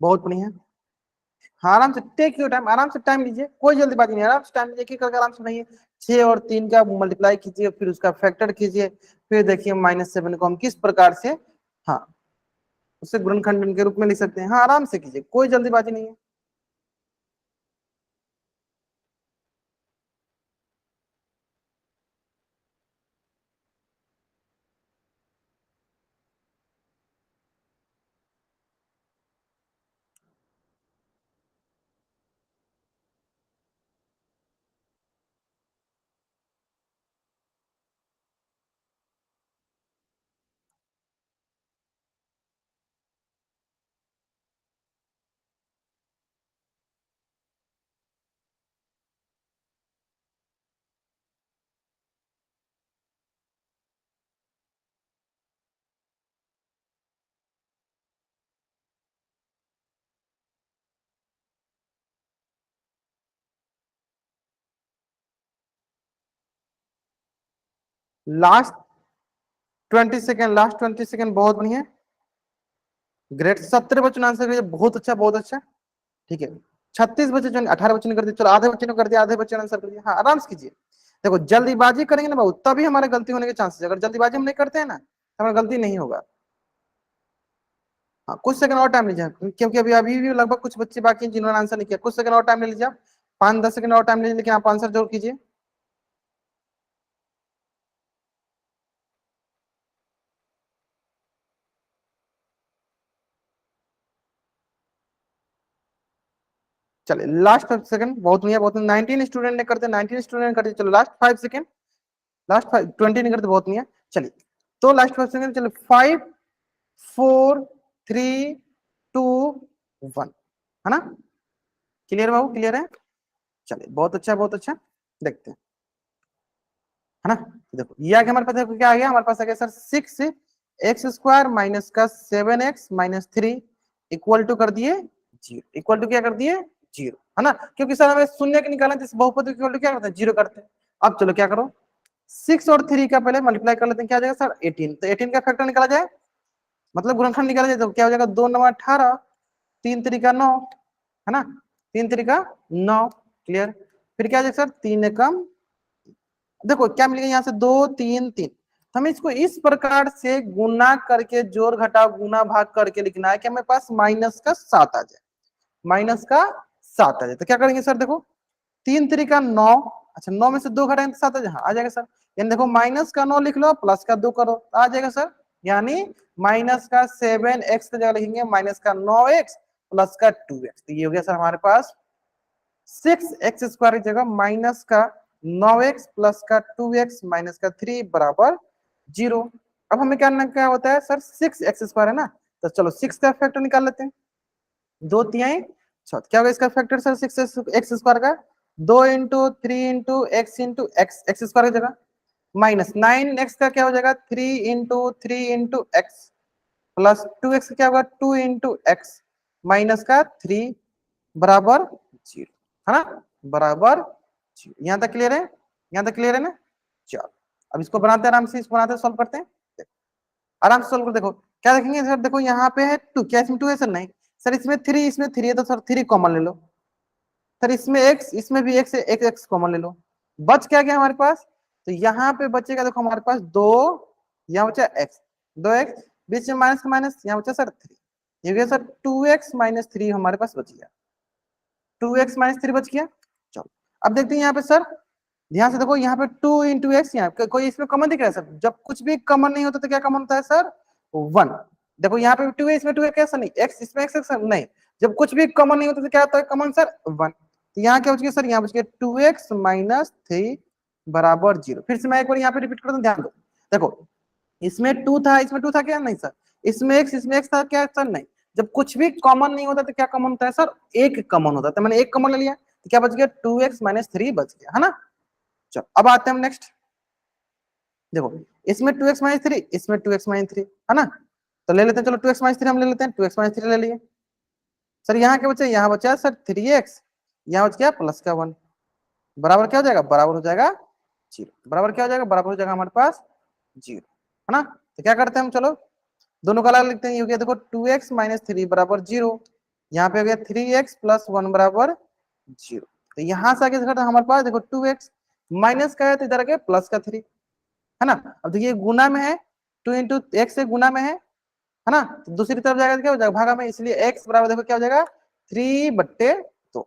बहुत बढ़िया। हाँ आराम से टेक योर टाइम, आराम से टाइम लीजिए, कोई जल्दीबाजी नहीं, आराम से टाइम लीजिए, एक करके आराम से बनाइए। 6 और 3 का मल्टीप्लाई कीजिए, फिर उसका फैक्टर कीजिए, फिर देखिए -7 को हम किस प्रकार से हाँ उससे गुणनखंड के रूप में लिख सकते हैं। हाँ आराम से कीजिए, कोई जल्दीबाजी नहीं है। लास्ट 20 सेकेंड, लास्ट 20 सेकेंड, बहुत बढ़िया, ग्रेट। 17 बच्चों ने आंसर किया, बहुत अच्छा बहुत अच्छा। ठीक है, 36 बच्चे जो 18 बच्चों ने कर दिया, चलो आधे बच्चे ने कर दिया, आधे बच्चे ने आंसर कर दिया। हाँ आराम से कीजिए। देखो जल्दीबाजी करेंगे ना बाबू तभी हमारे गलती होने के चांसेस है, अगर जल्दीबाजी हम नहीं करते हैं ना तो हमारा गलती नहीं होगा। हाँ कुछ सेकंड और टाइम लीजिए, क्योंकि अभी अभी भी लगभग कुछ बच्चे बाकी हैं जिन्होंने आंसर नहीं किया। कुछ सेकंड और टाइम ले लीजिए आप, 5-10 सेकंड और टाइम लीजिए, लेकिन आप आंसर जरूर कीजिए। चलिए लास्ट 5 सेकंड, बहुत बढ़िया बहुत। 19 स्टूडेंट ने करते, 19 स्टूडेंट ने करते, चलो लास्ट 5 सेकंड, लास्ट 20 नहीं करते, बहुत बढ़िया। चलिए तो लास्ट 5 सेकंड, चलो 5 4 3 2 1, है ना? क्लियर बाबू, क्लियर है? चलिए बहुत अच्छा बहुत अच्छा, देखते हैं, है ना? देखो ये आगे हमारे पास, देखो क्या आ गया हमारे पास, आ गया सर 6x² माइनस का 7x माइनस 3 इक्वल टू कर दिए 0, इक्वल टू क्या कर दिए 0, है ना? क्योंकि सर हमें शून्य के निकालना है, बहुपद इक्वल टू क्या करते हैं 0 करते हैं। अब चलो क्या करो, 6 और 3 का पहले मल्टीप्लाई कर लेते हैं, क्या आ जाएगा सर 18, तो 18 का फैक्टर निकाला जाए, मतलब गुणनखंड निकाला जाए, तो क्या हो जाएगा 2 9 18, 3 3 का 9, है ना? 3 3 का 9, क्लियर। फिर क्या आ जाएगा सर 3 एकम, देखो क्या मिलेगा यहाँ से 2 3 3, हमें इसको इस प्रकार से गुना करके जोड़ घटाव गुना भाग करके लिखना है कि हमें पास -7 आ जाए, -7 आ जाए। तो क्या करेंगे सर, देखो 3 3 का 9, अच्छा 9 में से 2 घटाएंगे तो 7 आ जाए, हाँ आ जाएगा सर। यानी देखो माइनस का 9 लिख लो, प्लस का 2 करो तो आ जाएगा सर, यानी माइनस का 7x की जगह लिखेंगे माइनस का 9x प्लस का 2x, तो ये हो गया सर हमारे पास 6x² की जगह माइनस का 9x प्लस का 2x माइनस का 3 बराबर 0। अब हमें क्या होता है सर 6x² है ना, तो चलो 6 का फैक्टर निकाल लेते हैं, 2 तिहाई 6, क्या होगा इसका फैक्टर सर 6x² का, 2 इंटू 3 इंटू x की जगह माइनस 9x का क्या हो जाएगा 3 into 3 into x plus 2x क्या होगा 2 इंटू x माइनस का 3 बराबर 0, है ना? बराबर 0। यहाँ तक क्लियर है? यहाँ तक क्लियर है ना? चलो अब इसको बनाते हैं आराम से, इसको बनाते सॉल्व करते हैं, आराम से सॉल्व कर। देखो क्या देखेंगे सर, देखो यहाँ पे है 2, क्या इसमें 2 है सर? नहीं सर, इसमें 3, इसमें 3 है, तो सर 3 कॉमन ले लो। सर इसमें x, इसमें भी x है, एक x कॉमन ले लो, बच क्या गया हमारे पास, तो यहाँ पे बचेगा देखो हमारे पास 2, यहाँ बचा x, 2x, बीच में माइनस का माइनस, यहाँ बचा सर 3, ये गया सर 2x माइनस 3 हमारे पास बच गया, 2x माइनस 3 बच गया। चलो अब देखते हैं यहाँ पे सर, ध्यान से देखो यहाँ पे 2 इंटू एक्स, यहाँ कोई इसमें कॉमन दिख रहा है सर? जब कुछ भी कॉमन नहीं होता तो क्या कॉमन होता है सर 1। देखो यहाँ पे 2 है, इसमें 2 है, कैसा नहीं x, इसमें x नहीं, जब कुछ भी कॉमन नहीं होता तो क्या होता है कॉमन सर 1। तो यहाँ क्या बच गया सर, यहाँ बच गया 2x माइनस 3 बराबर 0। फिर से मैं एक बार यहाँ पे रिपीट कर दूं, ध्यान दो, देखो इसमें 2 था, इसमें 2 था क्या? नहीं सर। इसमें x, इसमें x था क्या सर? नहीं। जब कुछ भी कॉमन नहीं होता तो क्या कॉमन होता है सर? एक कॉमन होता है, तो मैंने एक कॉमन ले लिया, तो क्या बच गया 2x माइनस 3 बच गया, है ना? चलो अब आते हैं हम नेक्स्ट, देखो इसमें 2x माइनस 3, इसमें 2x माइनस 3, है ना? तो ले लेते हैं, चलो 2x माइनस 3 हम ले लेते हैं, 2x माइनस 3 ले लिए सर। यहाँ क्या बचा? यहाँ बचा सर 3x, यहाँ बच गया प्लस का 1, बराबर क्या हो जाएगा? बराबर हो जाएगा 0, बराबर क्या हो जाएगा? बराबर हो जाएगा हमारे पास 0, है ना? तो क्या करते हैं हम, चलो दोनों का अलग लिखते हैं, ये हो गया देखो 2x माइनस 3 बराबर 0, यहाँ पे हो गया 3x प्लस 1 बराबर 0। तो यहाँ से आगे देखो हमारे पास देखो 2x माइनस का है तो इधर आगे प्लस का 3 है ना। अब देखिए गुना में है, 2 इंटू एक्स से गुना में है ना। तो दूसरी तरफ जाएगा तो क्या हो जाएगा भागा में, इसलिए x बराबर देखो क्या हो जाएगा 3/2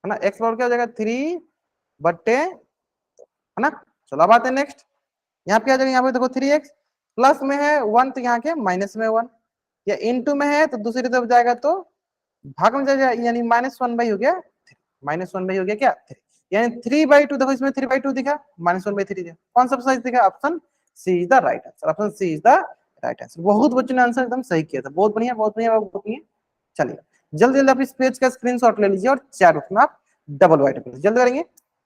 है ना। x बराबर क्या हो जाएगा 3/2 है ना। चलो अब आते हैं नेक्स्ट, यहाँ पे आ जाएगा, यहाँ पे देखो 3x प्लस में है 1 तो यहाँ के माइनस में 1, या इनटू में है तो दूसरी तरफ जाएगा तो भाग में जाएगा, यानी -1/, हो गया -1/, हो गया क्या 3, यानी 3/2। देखो इसमें 3/2 दिखा, -1/3 दिखा, कौन सा सही दिखा, option C is the right answer, option C is the right answer. बहुत बच्चों ने आंसर एकदम सही किया था, बहुत बढ़िया बहुत बढ़िया बहुत बढ़िया। चलिए जल्दी जल्दी आप इस पेज का स्क्रीनशॉट ले लीजिए और चैट बॉक्स में आप डबल वाई टाइप कर जल्दी करेंगे।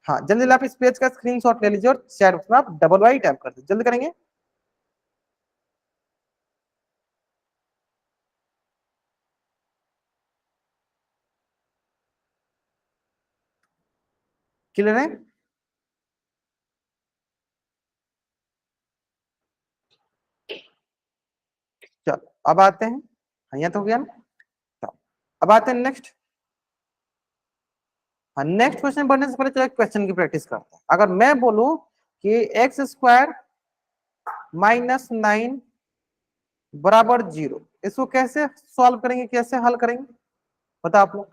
हाँ जल्दी जल्दी आप इस पेज का स्क्रीनशॉट ले लीजिए और चैट बॉक्स में आप डबल वाई टाइप कर दीजिए, जल्दी करेंगे। क्लियर है? चलो अब आते हैं, हाँ यहाँ तो हो गया ना। चलो अब आते हैं नेक्स्ट। हाँ नेक्स्ट क्वेश्चन पढ़ने से पहले चलो एक क्वेश्चन की प्रैक्टिस करते हैं। अगर मैं बोलूं कि x² -9 बराबर 0, इसको कैसे सॉल्व करेंगे, कैसे हल करेंगे बता आप लोग,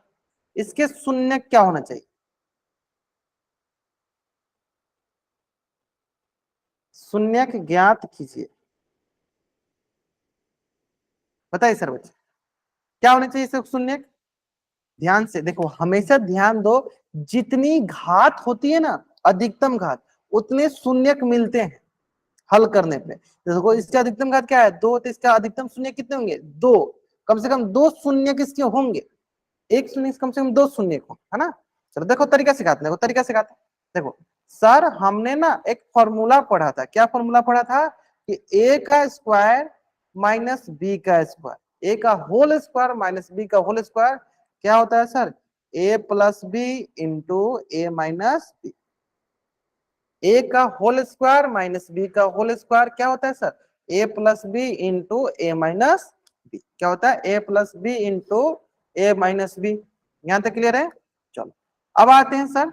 इसके शून्य क्या होना चाहिए, शून्य ज्ञात कीजिए, बताइए सर बच्चे क्या होना चाहिए इसके शून्य। ध्यान से देखो, हमेशा ध्यान दो, जितनी घात होती है ना, अधिकतम घात, उतने शून्यक मिलते हैं हल करने पे। देखो इसका अधिकतम घात क्या है 2, तो इसका अधिकतम शून्य कितने होंगे 2, कम से कम 2 शून्य किसके होंगे, एक शून्य कम से कम 2 शून्य हो, है ना। चलो देखो तरीका सिखाते हैं, देखो तरीका सिखाते हैं। देखो सर हमने ना एक फॉर्मूला पढ़ा था, क्या फॉर्मूला पढ़ा था कि ए का स्क्वायर माइनस बी का स्क्वायर, ए का होल स्क्वायर माइनस बी का होल स्क्वायर क्या होता है सर, ए प्लस बी इंटू ए माइनस बी। ए का होल स्क्वायर माइनस बी का होल स्क्वायर क्या होता है सर, ए प्लस बी इंटू ए माइनस बी, क्या होता है ए प्लस बी इंटू ए माइनस बी। यहां तक क्लियर है। चलो अब आते हैं सर,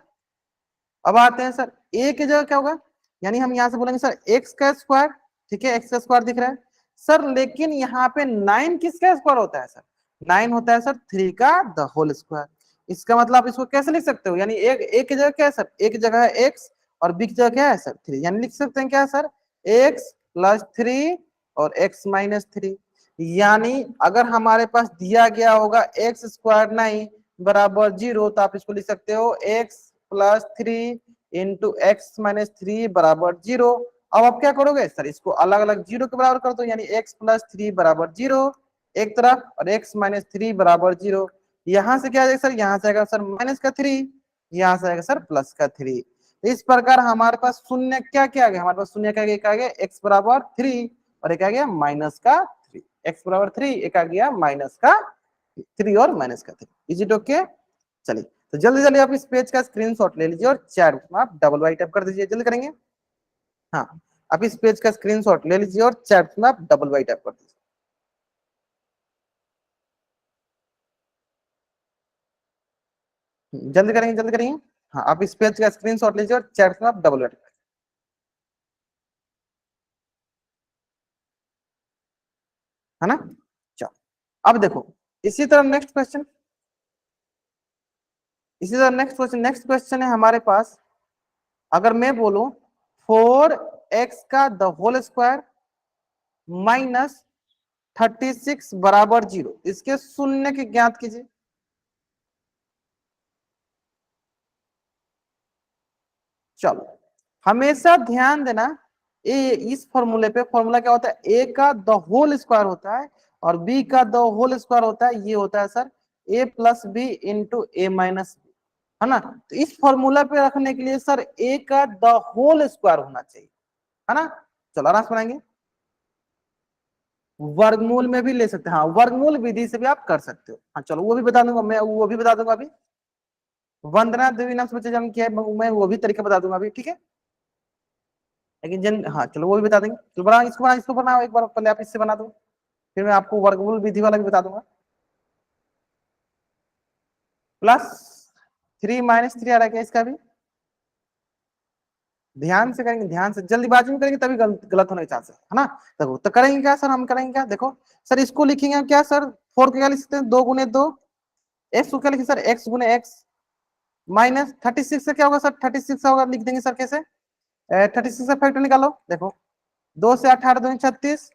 अब आते हैं सर ए की जगह क्या होगा, यानी हम यहां से बोलेंगे सर एक्स का स्क्वायर, ठीक है एक्स का स्क्वायर दिख रहा है सर, लेकिन यहाँ पे 9 किसका स्क्वायर होता है सर, 9 होता है सर 3 का द होल स्क्वायर। इसका मतलब आप इसको कैसे लिख सकते हो, यानी एक की जगह क्या है सर, एक की जगह है एक्स और बी की जगह क्या है सर 3, यानी लिख सकते हैं क्या है सर एक्स प्लस 3 और एक्स माइनस 3। यानी अगर हमारे पास दिया गया होगा एक्स स्क्वायर 9 बराबर 0, तो आप इसको लिख सकते हो x plus 3 into x minus 3 बराबर 0। अब आप क्या करोगे सर, इसको अलग अलग 0 के बराबर कर दो, यानी x प्लस 3 बराबर 0 एक तरफ और x माइनस 3 बराबर 0। यहां से क्या आ जाएगा सर, यहां से आएगा सर माइनस का 3, यहां से आएगा सर प्लस का 3। इस प्रकार हमारे पास शून्य क्या क्या आ गया, हमारे पास शून्य क्या एक आ गया x बराबर 3 और एक आ गया माइनस का 3, x बराबर 3 एक आ गया माइनस का 3 और माइनस का 3। Is it okay? चलिए तो जल्दी जल्दी आप इस पेज का स्क्रीनशॉट ले लीजिए और चैट में आप डबल वाई टाइप कर दीजिए, जल्दी करेंगे। हाँ आप इस पेज का स्क्रीनशॉट ले लीजिए और चैट में आप डबल वाई टाइप कर दीजिए, जल्दी करेंगे जल्दी करेंगे। हाँ आप इस पेज का स्क्रीनशॉट लीजिए और चैट में आप डबल वाई टाइप, है ना। चलो अब देखो इसी तरह नेक्स्ट क्वेश्चन, इसी तरह नेक्स्ट क्वेश्चन है हमारे पास। अगर मैं बोलूं 4x का द होल स्क्वायर माइनस 36 बराबर 0, इसके शून्य की ज्ञात कीजिए। चलो हमेशा ध्यान देना, ए इस फॉर्मूले पे, फॉर्मूला क्या होता है ए का द होल स्क्वायर होता है और बी का द होल स्क्वायर होता है, ये होता है सर ए प्लस बी इंटू ए माइनस बी, है ना। तो इस फॉर्मूला पे रखने के लिए सर ए का द होल स्क्वायर होना चाहिए, है ना। चलो आराम से बनाएंगे, वर्गमूल में भी ले सकते हैं, हाँ वर्गमूल विधि से भी आप कर सकते हो। हाँ चलो वो भी बता दूंगा, मैं वो भी बता दूंगा अभी, वंदना देवी नाम से बच्चे जन्म किया है, मैं वो भी तरीका बता दूंगा अभी, ठीक है। लेकिन जन हाँ चलो वो भी बता देंगे। तो बना इसको बनाओ एक बार, पहले आप इससे बना दो, फिर मैं आपको वर्गमूल विधि वाला भी बता दूंगा। +3 -3 आ रहा है क्या इसका भी? ध्यान से करेंगे, ध्यान से, जल्दीबाजी में करेंगे तभी गलत होने के चांस है ना। देखो तो करेंगे क्या सर, हम करेंगे क्या, देखो सर इसको लिखेंगे क्या सर, 4 को क्या लिख सकते हैं, 2 गुने 2, एक्स को क्या लिखे सर, x गुने x, माइनस 36 से क्या होगा सर, 36 से होगा, लिख देंगे सर कैसे, 36 से फैक्टर निकालो, देखो 2 से 18 दूनी 36,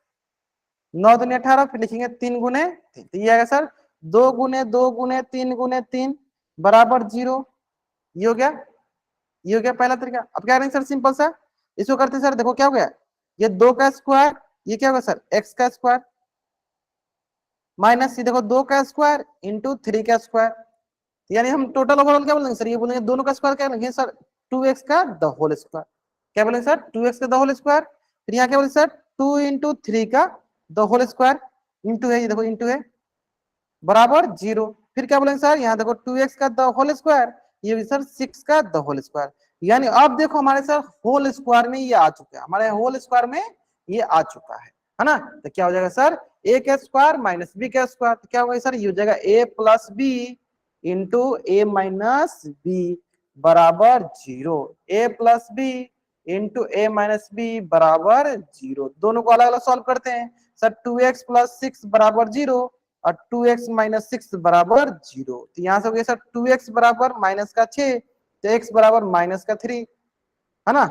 9 दूनी 18, फिर लिखेंगे 3 गुने 3, तो ये आएगा सर 2 गुने 2 गुने 3 गुने 3 बराबर 0। ये हो गया, ये हो गया पहला तरीका। अब क्या करेंगे सर, सिंपल सा इसको करते हैं सर, देखो क्या हो गया, ये 2 का स्क्वायर, ये क्या होगा सर, x का स्क्वायर, माइनस ये देखो 2 का स्क्वायर इंटू 3 का स्क्वायर, यानी हम टोटल ओवरऑल क्या बोलेंगे सर, ये बोलेंगे दोनों का स्क्वायर क्या लिखेंगे सर, 2x का द होल स्क्वायर, क्या बोलेंगे सर, 2x का द होल स्क्वायर, फिर यहाँ क्या बोलेंगे सर, 2 इंटू 3 का द होल स्क्वायर, इंटू है, ये देखो इंटू है, बराबर 0, फिर क्या बोलेंगे सर, यहाँ देखो 2x का द होल स्क्वायर, ये भी सर 6 का द होल स्क्वायर, यानी अब देखो हमारे सर होल स्क्वायर में ये आ चुका है, हमारे होल स्क्वायर में ये आ चुका है ना। तो क्या हो जाएगा सर, a का स्क्वायर माइनस b का स्क्वायर, तो क्या होगा सर, ये हो जाएगा a plus B into a minus B बराबर 0, a plus B into a minus B बराबर 0, दोनों को अलग अलग सॉल्व करते हैं सर, 2x प्लस 6 बराबर 0 और 2x माइनस 6 बराबर 0, तो यहाँ से हो गया सर 2x बराबर माइनस का 6, तो x बराबर माइनस का 3, है ना,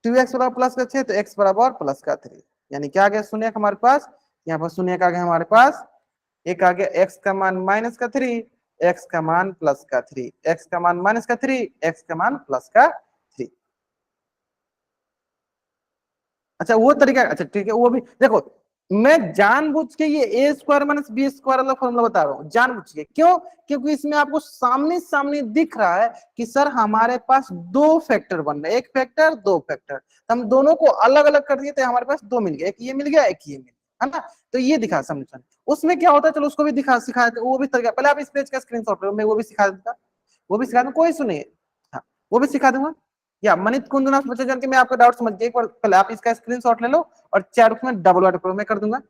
2x बराबर प्लस का 6 तो x बराबर प्लस का 3, यानी क्या आ गया शून्य हमारे पास, यहाँ पर शून्य आ गया हमारे पास, एक आ गया x का मान माइनस का 3, x का मान प्लस का 3, x का मान माइनस का 3, x का मान प्लस का 3। अच्छा वो तरीका, अच्छा ठीक है, वो भी देखो मैं जानबूझ के ये ए स्क्वायर माइनस बी स्क्वायर वाला फॉर्मूला बता रहा हूँ, जानबूझ के, क्यों, क्योंकि इसमें आपको सामने सामने दिख रहा है कि सर हमारे पास दो फैक्टर बन रहे हैं, एक फैक्टर दो फैक्टर, तो हम दोनों को अलग अलग कर दिए, तो हमारे पास दो मिल गया, एक ये मिल गया एक ये मिल गया, है ना, तो ये दिखा समझ, उसमें क्या होता है, चलो उसको भी दिखा सिखा देते, वो भी तरीका, पहले आप इस पेज का स्क्रीनशॉट लो, मैं वो भी सिखा देता, वो भी सिखा दूं, कोई सुनिए, हाँ वो भी सिखा दूंगा, या मनित कुंदना बच्चे जान के मैं आपका डाउट समझ गया, एक बार पहले आप इसका स्क्रीनशॉट ले लो और चैट में डबल वर्ड करो, मैं कर दूंगा,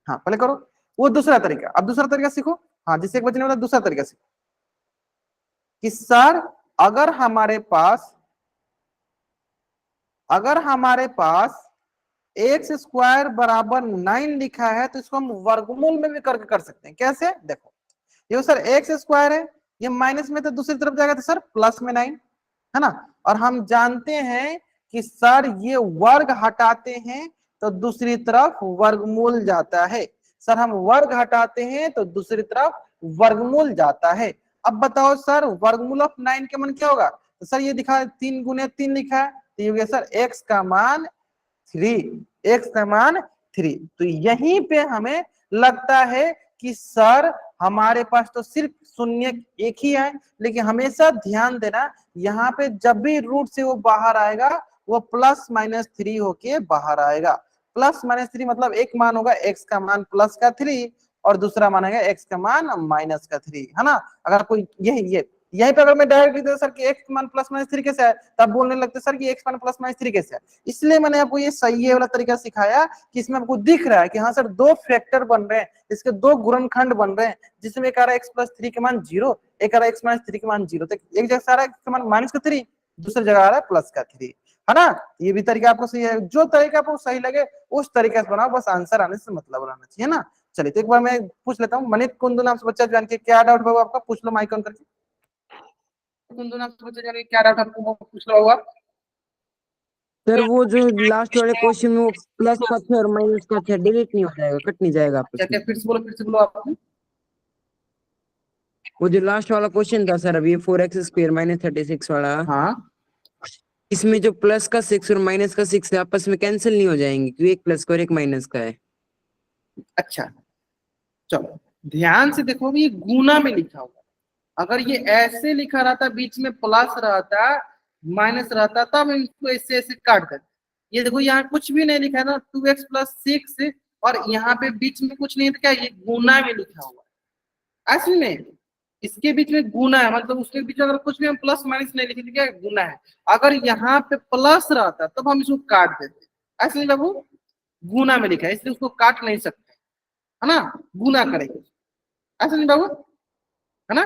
हाँ पहले करो, वो दूसरा तरीका, अब दूसरा तरीका सीखो, हाँ जिससे एक बच्चे ने बोला दूसरा तरीका सीखो, कि सर अगर हमारे पास एक्स स्क्वायर बराबर 9 लिखा है, तो इसको हम वर्गमूल में भी करके कर सकते हैं, कैसे, देखो ये सर एक्स स्क्वायर है, ये माइनस में तो दूसरी तरफ जाएगा तो सर प्लस में 9, है ना, और हम जानते हैं कि सर ये वर्ग हटाते हैं तो दूसरी तरफ वर्गमूल जाता है, सर हम वर्ग हटाते हैं तो दूसरी तरफ वर्गमूल जाता है। अब बताओ सर वर्गमूल ऑफ 9 का मान क्या होगा, तो सर ये दिखा 3 गुने 3 लिखा है, तो ये हो गया सर x का मान 3, x का मान 3, तो यहीं पे हमें लगता है कि सर हमारे पास तो सिर्फ शून्य एक ही है, लेकिन हमेशा ध्यान देना यहाँ पे जब भी रूट से वो बाहर आएगा वो प्लस माइनस 3 होके बाहर आएगा, प्लस माइनस 3 मतलब एक मान होगा x का मान प्लस का 3 और दूसरा मान है x का मान माइनस का 3, है ना, अगर कोई यहीं पे अगर मैं डायरेक्ट लिख देता सर कि x मान प्लस माइनस 3 कैसे है, तब बोलने लगते सर कि x मान प्लस माइनस 3 कैसे है, इसलिए मैंने आपको ये सही वाला तरीका सिखाया कि इसमें आपको दिख रहा है कि हाँ सर दो फैक्टर बन रहे हैं, इसके दो गुणनखंड बन रहे हैं, जिसमें एक आ रहा है x प्लस 3 के मान 0, एक आ रहा है x माइनस 3 के मान 0, तो एक जगह आ रहा है x का मान माइनस का 3, दूसरी जगह आ रहा है प्लस का 3, है ना, ये भी तरीका आपको सही है, जो तरीका आपको सही लगे उस तरीके से बनाओ, बस आंसर आने से मतलब रहना चाहिए ना। चलिए तो एक बार मैं पूछ लेता हूँ, मनित कुंदू नाम से बच्चा जान के क्या डाउट होगा आपका, पूछ लो माइक ऑन करके, कुंदू नाम से बच्चा जान के क्या डाउट आपको पूछ लो होगा। सर वो जो लास्ट वाले क्वेश्चन में वो प्लस का थे और माइनस का थे, डिलीट नहीं हो जाएगा, कट नहीं जाएगा आपस क्या में, फिर से बोलो आपने, वो जो लास्ट वाला क्वेश्चन था सर अभी 4x स्क्वायर माइनस 36 वाला, हाँ इसमें जो प्लस का 6 और माइनस का 6 है आपस में कैंसिल नहीं हो जाएंगे, क्योंकि एक प्लस का और एक माइनस का है। अच्छा चलो ध्यान से देखो, ये गुना में लिखा हुआ, अगर ये ऐसे लिखा रहता बीच में प्लस रहता माइनस रहता तब इनको ऐसे ऐसे काट देते, ये देखो यहाँ कुछ भी नहीं लिखा है ना, 2x प्लस 6 और यहाँ पे बीच में कुछ नहीं है, तो क्या ये गुना में लिखा हुआ है, असल में इसके बीच में गुना है, मतलब उसके बीच में अगर कुछ भी हम प्लस माइनस नहीं लिखे, क्या गुना है, अगर यहाँ पे प्लस रहता तब हम इसको काट देते, ऐसे नहीं बाबू, गुना में लिखा है इसलिए उसको काट नहीं सकते, है ना, गुना करेंगे, ऐसा नहीं बाबू, है ना,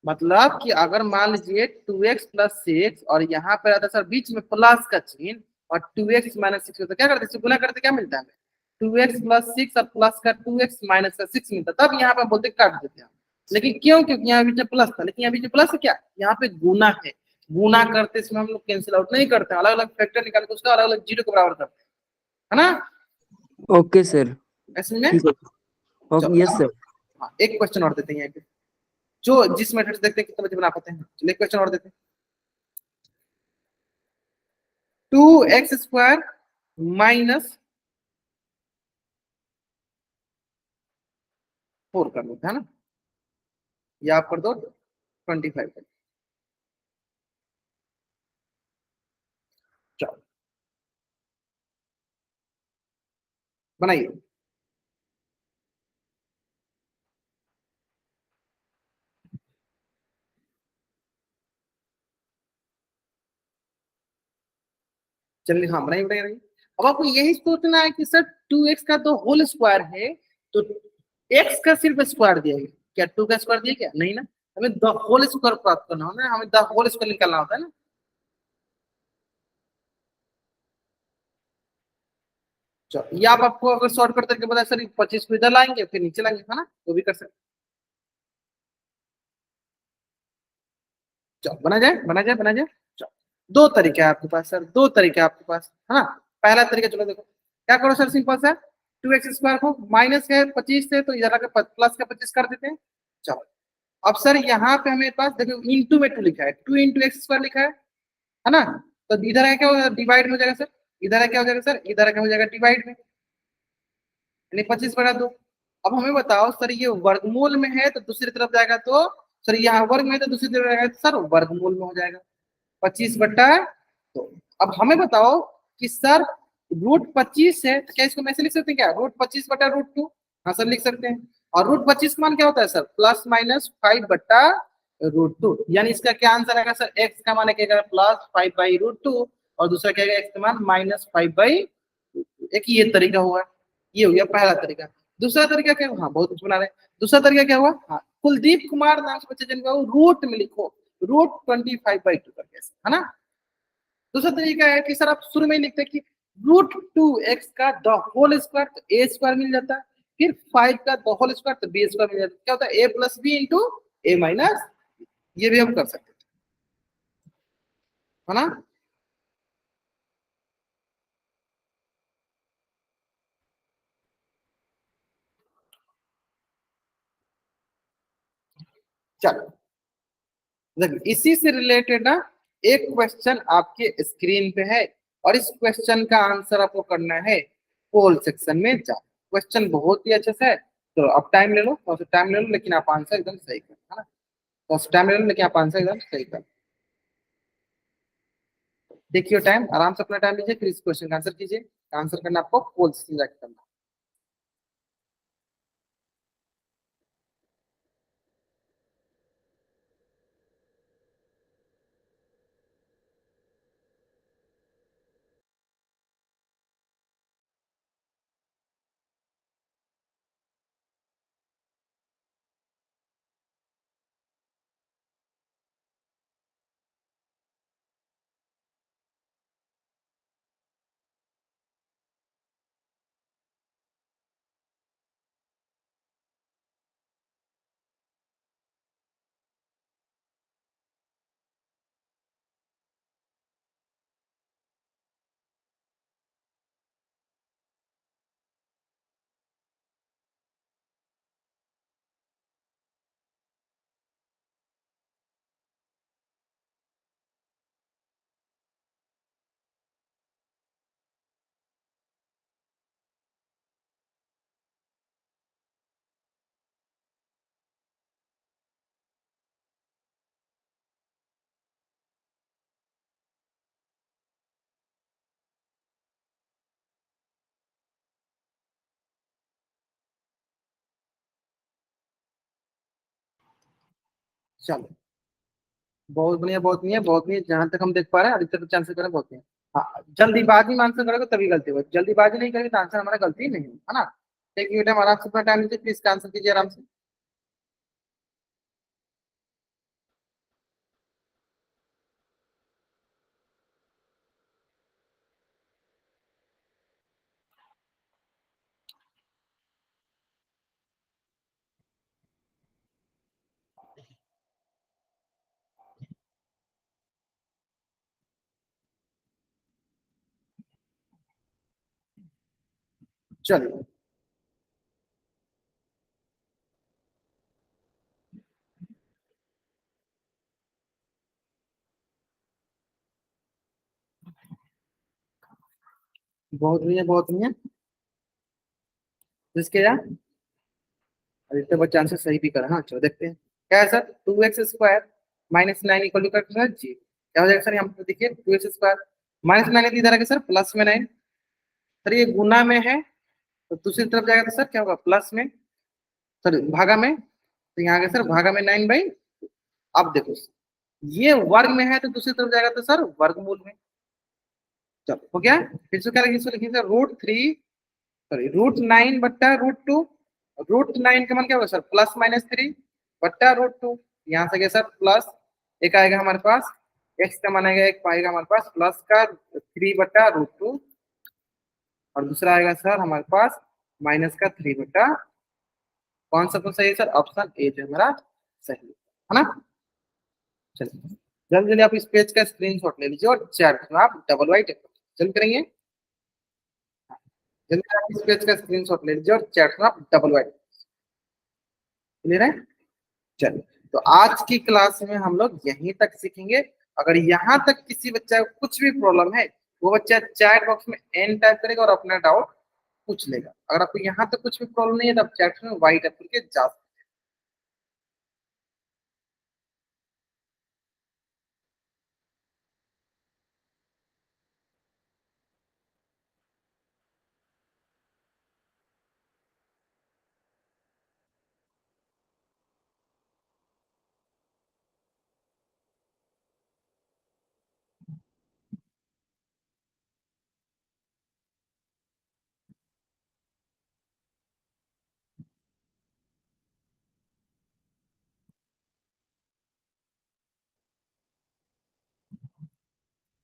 मतलब कि अगर मान लीजिए 2x+6 और यहाँ पे रहता सर बीच में प्लस का चिन्ह और 2x-6 तो क्या करते हैं, गुना करते क्या मिलता है हमें, 2x+6 और प्लस का 2x-6 मिलता, तब यहाँ पे बोलते काट देते हैं। लेकिन क्यों, क्योंकि यहाँ बीच में प्लस था, लेकिन यहाँ बीच में प्लस है क्या, यहाँ पे गुना है। गुना करते समय हम लोग कैंसिल आउट नहीं करते, अलग अलग फैक्टर निकाल के उसका अलग अलग जीरो के बराबर करते हैं, है ना। ओके सर, ऐसे में ठीक है। चलो, यस सर। हाँ एक क्वेश्चन और देते हैं यहाँ पे, जो जिस मेथड से देखते हैं कितने बच्चे बना पाते हैं। चलिए क्वेश्चन और देते हैं। 2x² माइनस 4 कर लेते हैं ना, या आप कर दो 25 कर। चलो बनाइए। चलिए हाँ बनाइए बनाइए। अब आपको यही सोचना है कि सर 2x का तो होल स्क्वायर है, तो x का सिर्फ स्क्वायर दिया है क्या, 2 का स्क्वायर दिया क्या, नहीं ना, हमें द होल स्क्वायर प्राप्त करना होता है, हमें द होल स्क्वायर निकालना होता है ना। चलो ये आप आपको अगर शॉर्ट कट करके बताया सर 25 को इधर लाएंगे फिर नीचे लाएंगे, है ना, वो भी कर सकते। चलो बना जाए बना जाए बना जाए। चलो दो तरीके हैं आपके पास सर, दो तरीके हैं आपके पास, है ना। पहला तरीका चलो देखो क्या करो सर, सिंपल सा 2x² को माइनस है 25 से तो इधर आकर प्लस का 25 कर देते हैं। चलो अब सर यहाँ पे हमें पास देखो इंटू में 2 लिखा है, 2 × x² लिखा है ना। तो इधर है क्या हो डिवाइड हो जाएगा सर, इधर है क्या हो जाएगा सर, इधर है क्या हो जाएगा डिवाइड में, यानी 25/2। अब हमें बताओ सर ये वर्गमूल में है तो दूसरी तरफ जाएगा तो, सर यहाँ वर्ग में है तो दूसरी तरफ जाएगा तो सर वर्गमूल में हो जाएगा 25/2। अब हमें बताओ कि सर √25 है तो क्या इसको मैं ऐसे लिख सकते हैं क्या, √25/√2। हाँ सर लिख सकते हैं। और √25 का मान क्या होता है सर, +-5/√2, यानी इसका क्या आंसर आएगा सर, एक्स का मान क्या +5/√2 और दूसरा क्या एक्स का मान -5/√2। एक ये तरीका हुआ, ये हो गया पहला तरीका। दूसरा तरीका क्या हुआ, हाँ बहुत कुछ बना रहे हैं। दूसरा तरीका क्या हुआ, हाँ कुलदीप कुमार नाम से बच्चे जिनका रूट में लिखो, √25/2 करके, है ना। दूसरा तरीका है कि सर आप शुरू में ही लिखते हैं कि √2x का द होल स्क्वायर तो a² मिल जाता है, फिर 5 का द होल स्क्वायर तो b² मिल जाता है, क्या होता है a+b इंटू a-, ये भी हम कर सकते हैं, है ना। चलो देखिए इसी से रिलेटेड ना एक क्वेश्चन आपके स्क्रीन पे है, और इस क्वेश्चन का आंसर आपको करना है पोल सेक्शन में जा। क्वेश्चन बहुत ही अच्छे से है, तो अब टाइम ले लो, थोड़ा सा टाइम ले लो, लेकिन आप आंसर एकदम सही कर, है ना। थोड़ा सा टाइम ले लो लेकिन आप आंसर एकदम सही कर। देखिए टाइम, आराम से अपना टाइम लीजिए, फिर इस क्वेश्चन का आंसर कीजिए। आंसर करना आपको पोल सेक्शन जाकर करना। चलो बहुत नहीं है बहुत नहीं है, जहां तक हम देख पा रहे हैं अधिकतर चांसेस करें बहुत नहीं है। हाँ जल्दीबाजी में आंसर करोगे तभी गलती होगी, जल्दीबाजी नहीं करेगी तो आंसर हमारा गलती नहीं है ना। टेक यू टाइम, आराम से अपना टाइम लीजिए, प्लीज आंसर कीजिए आराम से। चलिए बहुत नहीं है, बहुत नहीं है। जिसके यार अधिकतर बच्चे आंसर सही भी कर, हाँ चलो देखते हैं क्या है सर। 2x² -9 इक्वल टू क्या जी, क्या हो जाएगा सर यहाँ पे देखिए। 2x² -9 इधर आगे सर प्लस में 9, सर ये गुना में है तो दूसरी तरफ जाएगा तो सर क्या होगा प्लस में, सर भागा में, तो यहाँ आगे सर भागा में 9/। अब देखो ये वर्ग में है तो दूसरी तरफ जाएगा तो सर वर्गमूल में। चलो हो गया। फिर से क्या लिखिए, इसको लिखिए सर √3, सॉरी √9/√2। √9 का मान क्या होगा सर +-3/√2। यहाँ से गया सर प्लस, एक आएगा हमारे पास x का मान आएगा, एक पाएगा हमारे पास प्लस का 3/√2, और दूसरा आएगा सर हमारे पास माइनस का 3 कौन सा तो सही है सर, ऑप्शन ए जो हमारा सही है ना। चलिए जल्दी जल्दी आप इस पेज का स्क्रीनशॉट ले लीजिए और चैट में आप डबल वाइट जल्द करेंगे। जल्दी आप इस पेज का स्क्रीनशॉट ले लीजिए और चैट में आप डबल वाइट क्लियर है। चलिए तो आज की क्लास में हम लोग यहीं तक सीखेंगे। अगर यहाँ तक किसी बच्चा को कुछ भी प्रॉब्लम है वो बच्चा चैट बॉक्स में एन टाइप करेगा और अपना डाउट पूछ लेगा। अगर आपको यहाँ तक कुछ भी प्रॉब्लम नहीं है तो आप चैट में वाइट टाइप करके जा सकते हैं।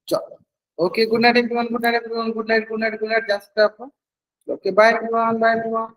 चलो okay, good night everyone, good night everyone, good night, good night, good night, जा सकते हैं आप। Okay bye everyone, bye everyone.